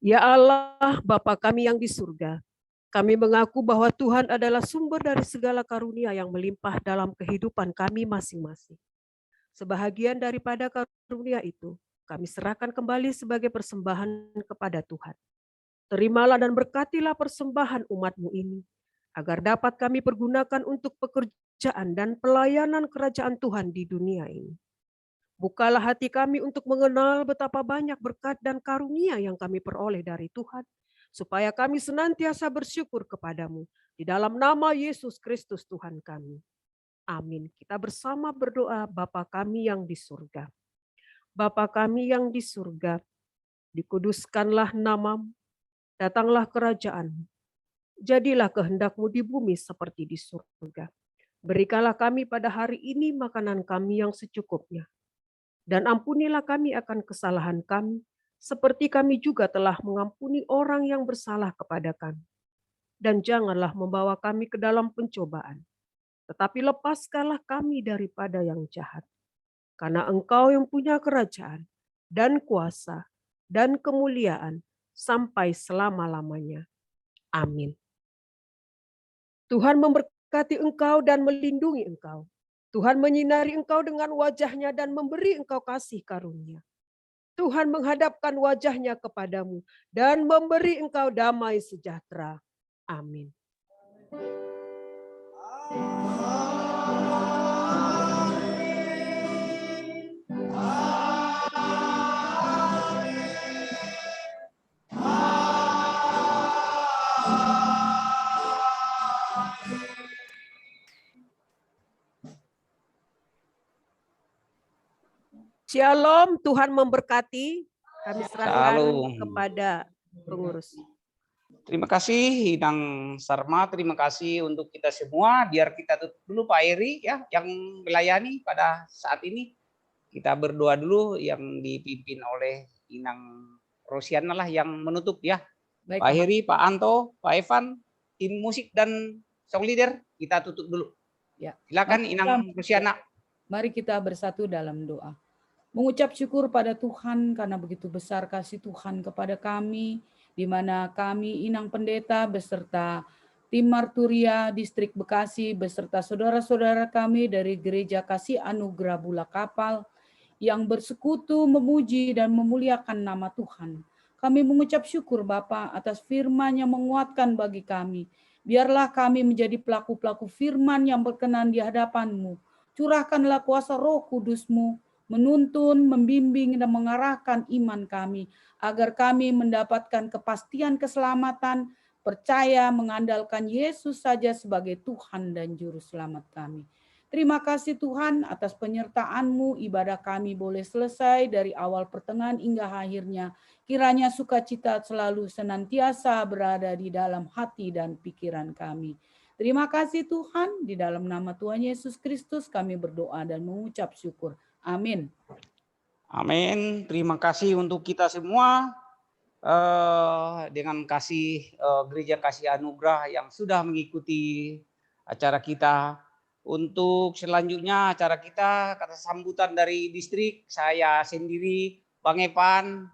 Ya Allah, Bapa kami yang di surga, kami mengaku bahwa Tuhan adalah sumber dari segala karunia yang melimpah dalam kehidupan kami masing-masing. Sebahagian daripada karunia itu, kami serahkan kembali sebagai persembahan kepada Tuhan. Terimalah dan berkatilah persembahan umat-Mu ini, agar dapat kami pergunakan untuk pekerjaan dan pelayanan kerajaan Tuhan di dunia ini. Bukalah hati kami untuk mengenal betapa banyak berkat dan karunia yang kami peroleh dari Tuhan, supaya kami senantiasa bersyukur kepadamu. Di dalam nama Yesus Kristus Tuhan kami. Amin. Kita bersama berdoa, Bapa kami yang di surga. Bapa kami yang di surga, dikuduskanlah namamu, datanglah kerajaan-Mu. Jadilah kehendak-Mu di bumi seperti di surga. Berikanlah kami pada hari ini makanan kami yang secukupnya. Dan ampunilah kami akan kesalahan kami, seperti kami juga telah mengampuni orang yang bersalah kepada kami. Dan janganlah membawa kami ke dalam pencobaan, tetapi lepaskanlah kami daripada yang jahat. Karena Engkau yang punya kerajaan, dan kuasa, dan kemuliaan, sampai selama-lamanya. Amin. Tuhan memberkati engkau dan melindungi engkau. Tuhan menyinari engkau dengan wajah-Nya dan memberi engkau kasih karunia. Tuhan menghadapkan wajah-Nya kepadamu dan memberi engkau damai sejahtera. Amin. Shalom, Tuhan memberkati. Kami serahkan Shalom. kepada pengurus. Terima kasih Inang Sarma, terima kasih untuk kita semua. Biar kita tutup dulu Pak Eri ya yang melayani pada saat ini. kita berdoa dulu yang dipimpin oleh Inang Rosiana lah yang menutup ya. Baik, Pak Heri, Pak Anto, Pak Evan, tim musik dan song leader, kita tutup dulu. Ya. Silakan Inang Rosiana. Mari kita bersatu dalam doa. Mengucap syukur pada Tuhan karena begitu besar kasih Tuhan kepada kami, di mana kami Inang Pendeta beserta tim Marturia Distrik Bekasi beserta saudara-saudara kami dari Gereja Kasih Anugerah Bula Kapal yang bersekutu memuji dan memuliakan nama Tuhan. Kami mengucap syukur Bapa atas firman yang menguatkan bagi kami. Biarlah kami menjadi pelaku-pelaku firman yang berkenan di hadapan-Mu. Curahkanlah kuasa Roh Kudus-Mu, menuntun, membimbing, dan mengarahkan iman kami, agar kami mendapatkan kepastian keselamatan, percaya mengandalkan Yesus saja sebagai Tuhan dan Juru Selamat kami. Terima kasih Tuhan atas penyertaan-Mu, ibadah kami boleh selesai dari awal pertengahan hingga akhirnya. Kiranya sukacita selalu senantiasa berada di dalam hati dan pikiran kami. Terima kasih Tuhan, di dalam nama Tuhan Yesus Kristus kami berdoa dan mengucap syukur. Amin. Amin. Terima kasih untuk kita semua. Dengan kasih Gereja Kasih Anugerah yang sudah mengikuti acara kita. Untuk selanjutnya acara kita, kata sambutan dari distrik, saya sendiri, Bang Evan.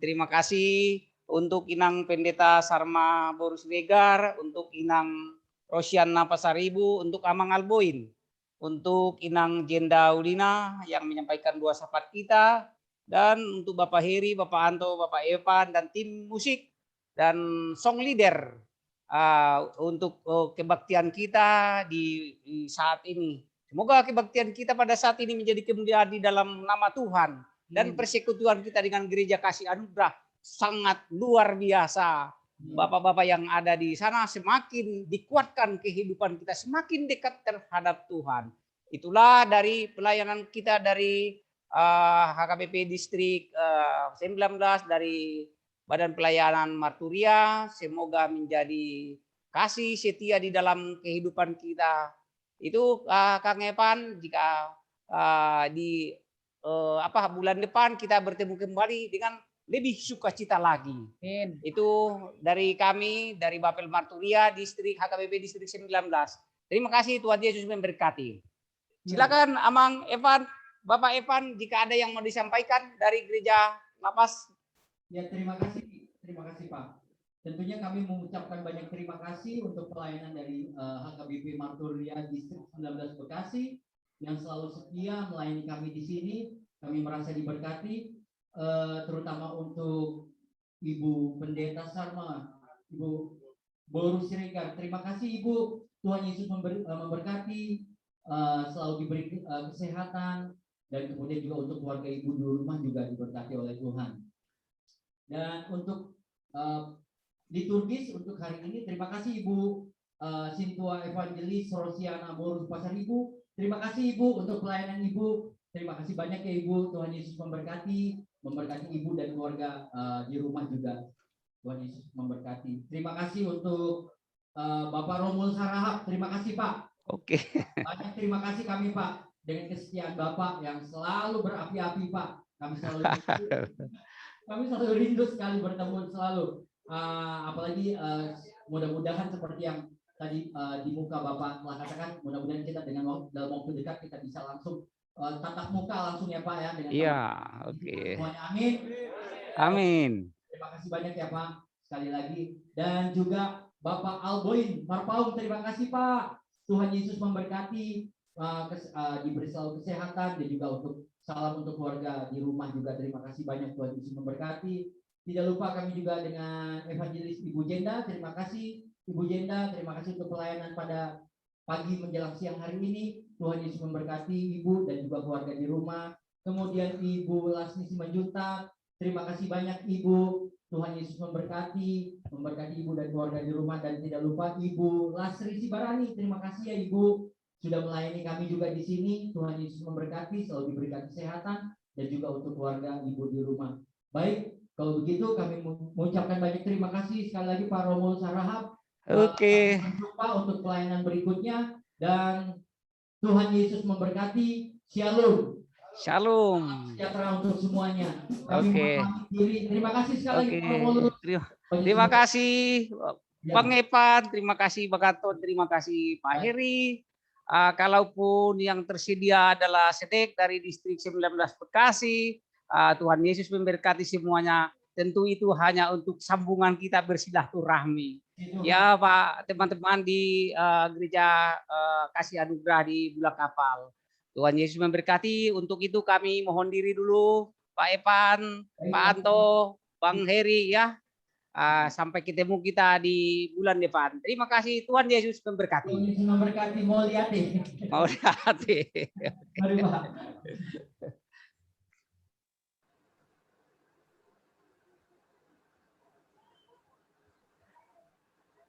Terima kasih untuk Inang Pendeta Sarma Borus Wegar, untuk Inang Rosiana Pasaribu, untuk Amang Alboin, untuk Inang Jenda Ulina yang menyampaikan dua syafaat kita, dan untuk Bapak Heri, Bapak Anto, Bapak Evan, dan tim musik dan song leader untuk kebaktian kita di saat ini. Semoga kebaktian kita pada saat ini menjadi kemuliaan di dalam nama Tuhan, dan persekutuan kita dengan Gereja Kasih Anugerah sangat luar biasa. Bapak-bapak yang ada di sana semakin dikuatkan kehidupan kita, semakin dekat terhadap Tuhan. Itulah dari pelayanan kita dari HKBP Distrik 19, dari Badan Pelayanan Marturia. Semoga menjadi kasih setia di dalam kehidupan kita. Itu Kang Evan, jika di bulan depan kita bertemu kembali dengan lebih sukacita lagi. Amin. Itu dari kami, dari Bapel Marturia Distrik HKBP Distrik 19. Terima kasih, Tuhan Yesus memberkati. Silakan Amang Evan, Bapak Evan, jika ada yang mau disampaikan dari Gereja Lapas. Ya, terima kasih Pak. Tentunya kami mengucapkan banyak terima kasih untuk pelayanan dari HKBP Marturia Distrik 19 Bekasi yang selalu setia melayani kami di sini. Kami merasa diberkati, terutama untuk Ibu Pendeta Sarma, Ibu Borus Siregar. Terima kasih Ibu. Tuhan Yesus memberkati, selalu diberi kesehatan, dan kemudian juga untuk keluarga Ibu di rumah juga diberkati oleh Tuhan. Dan untuk liturgis untuk hari ini, terima kasih Ibu Sintua Evangelis Rosiana Borus Pasaribu. Terima kasih Ibu untuk pelayanan Ibu. Terima kasih banyak ya Ibu. Tuhan Yesus memberkati Ibu dan keluarga di rumah juga. Tuhan Yesus memberkati. Terima kasih untuk Bapak Romul Sarahap. Terima kasih Pak. Oke. Banyak terima kasih kami Pak, dengan kesetiaan Bapak yang selalu berapi-api Pak. Kami selalu rindu sekali bertemu selalu. Apalagi mudah-mudahan seperti yang tadi di muka Bapak telah katakan, mudah-mudahan kita dalam waktu dekat kita bisa langsung tatap muka langsung ya Pak ya. Iya, oke. Semuanya amin. Amin. Terima kasih banyak ya Pak sekali lagi. Dan juga Bapak Alboin Marpaung, terima kasih Pak. Tuhan Yesus memberkati, diberi selalu kesehatan, dan juga untuk salam untuk keluarga di rumah juga. Terima kasih banyak, Tuhan Yesus memberkati. Tidak lupa kami juga dengan Evangelis Ibu Jenda. Terima kasih Ibu Jenda, terima kasih untuk pelayanan pada pagi menjelang siang hari ini. Tuhan Yesus memberkati Ibu dan juga keluarga di rumah. Kemudian Ibu Lasmi Simanjuntak, terima kasih banyak Ibu. Tuhan Yesus memberkati Ibu dan keluarga di rumah. Dan tidak lupa Ibu Lasri Sibarani, terima kasih ya Ibu sudah melayani kami juga di sini. Tuhan Yesus memberkati, selalu diberikan kesehatan, dan juga untuk keluarga Ibu di rumah. Baik, kalau begitu kami mengucapkan banyak terima kasih sekali lagi Pak Romul Sarahap. Oke. Sampai jumpa untuk pelayanan berikutnya, dan Tuhan Yesus memberkati. Shalom. Shalom. Sejahtera untuk semuanya. Kami Oke. mohon diri. Terima kasih sekali Oke. Pak Paulus. Terima kasih Ya. Bang Epan, terima kasih Bang Gatot, terima kasih Pak Heri. Kalaupun yang tersedia adalah sedek dari distrik 19 Bekasi, Tuhan Yesus memberkati semuanya. Tentu itu hanya untuk sambungan kita bersilaturahmi. Ya Pak, teman-teman di gereja Kasih Anugerah di Bulak Kapal. Tuhan Yesus memberkati. Untuk itu kami mohon diri dulu, Pak Epan, Pak Anto, Bang Heri ya. Sampai ketemu kita di bulan depan. Terima kasih, Tuhan Yesus memberkati. Tuhan Yesus memberkati. Mau lihat deh. Mau lihat. Mari Pak.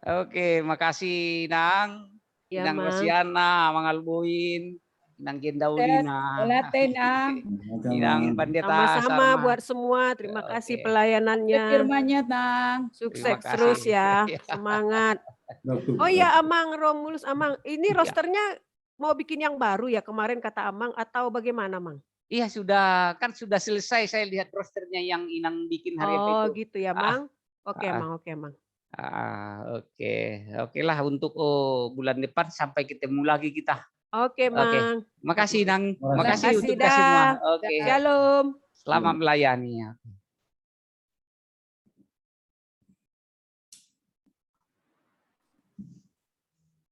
Oke, makasih Nang. Ya, Nang Mang. Rosiana, Mang Alboin, Nang Gendaulina, Olate Nang. Nang Pendeta Sama-sama Sarma. buat semua. Terima kasih Oke. pelayanannya. Firman-Nya Nang. Sukses Terima kasih. terus ya. Ya. Semangat. Waktu- Oh ya, Amang Romulus, Amang. Ini Ya. rosternya mau bikin yang baru ya kemarin kata Amang atau bagaimana, Mang? Iya sudah, kan sudah selesai saya lihat rosternya yang Inang bikin hari Oh itu. gitu ya, Mang. Oke, Ah. Mang. Oke, Mang. Oke lah untuk bulan depan sampai ketemu lagi kita. Oke, Mang. Makasih Nang, Terima makasih kasih, untuk kita dah. semua. Oke, Shalom. selamat melayani ya.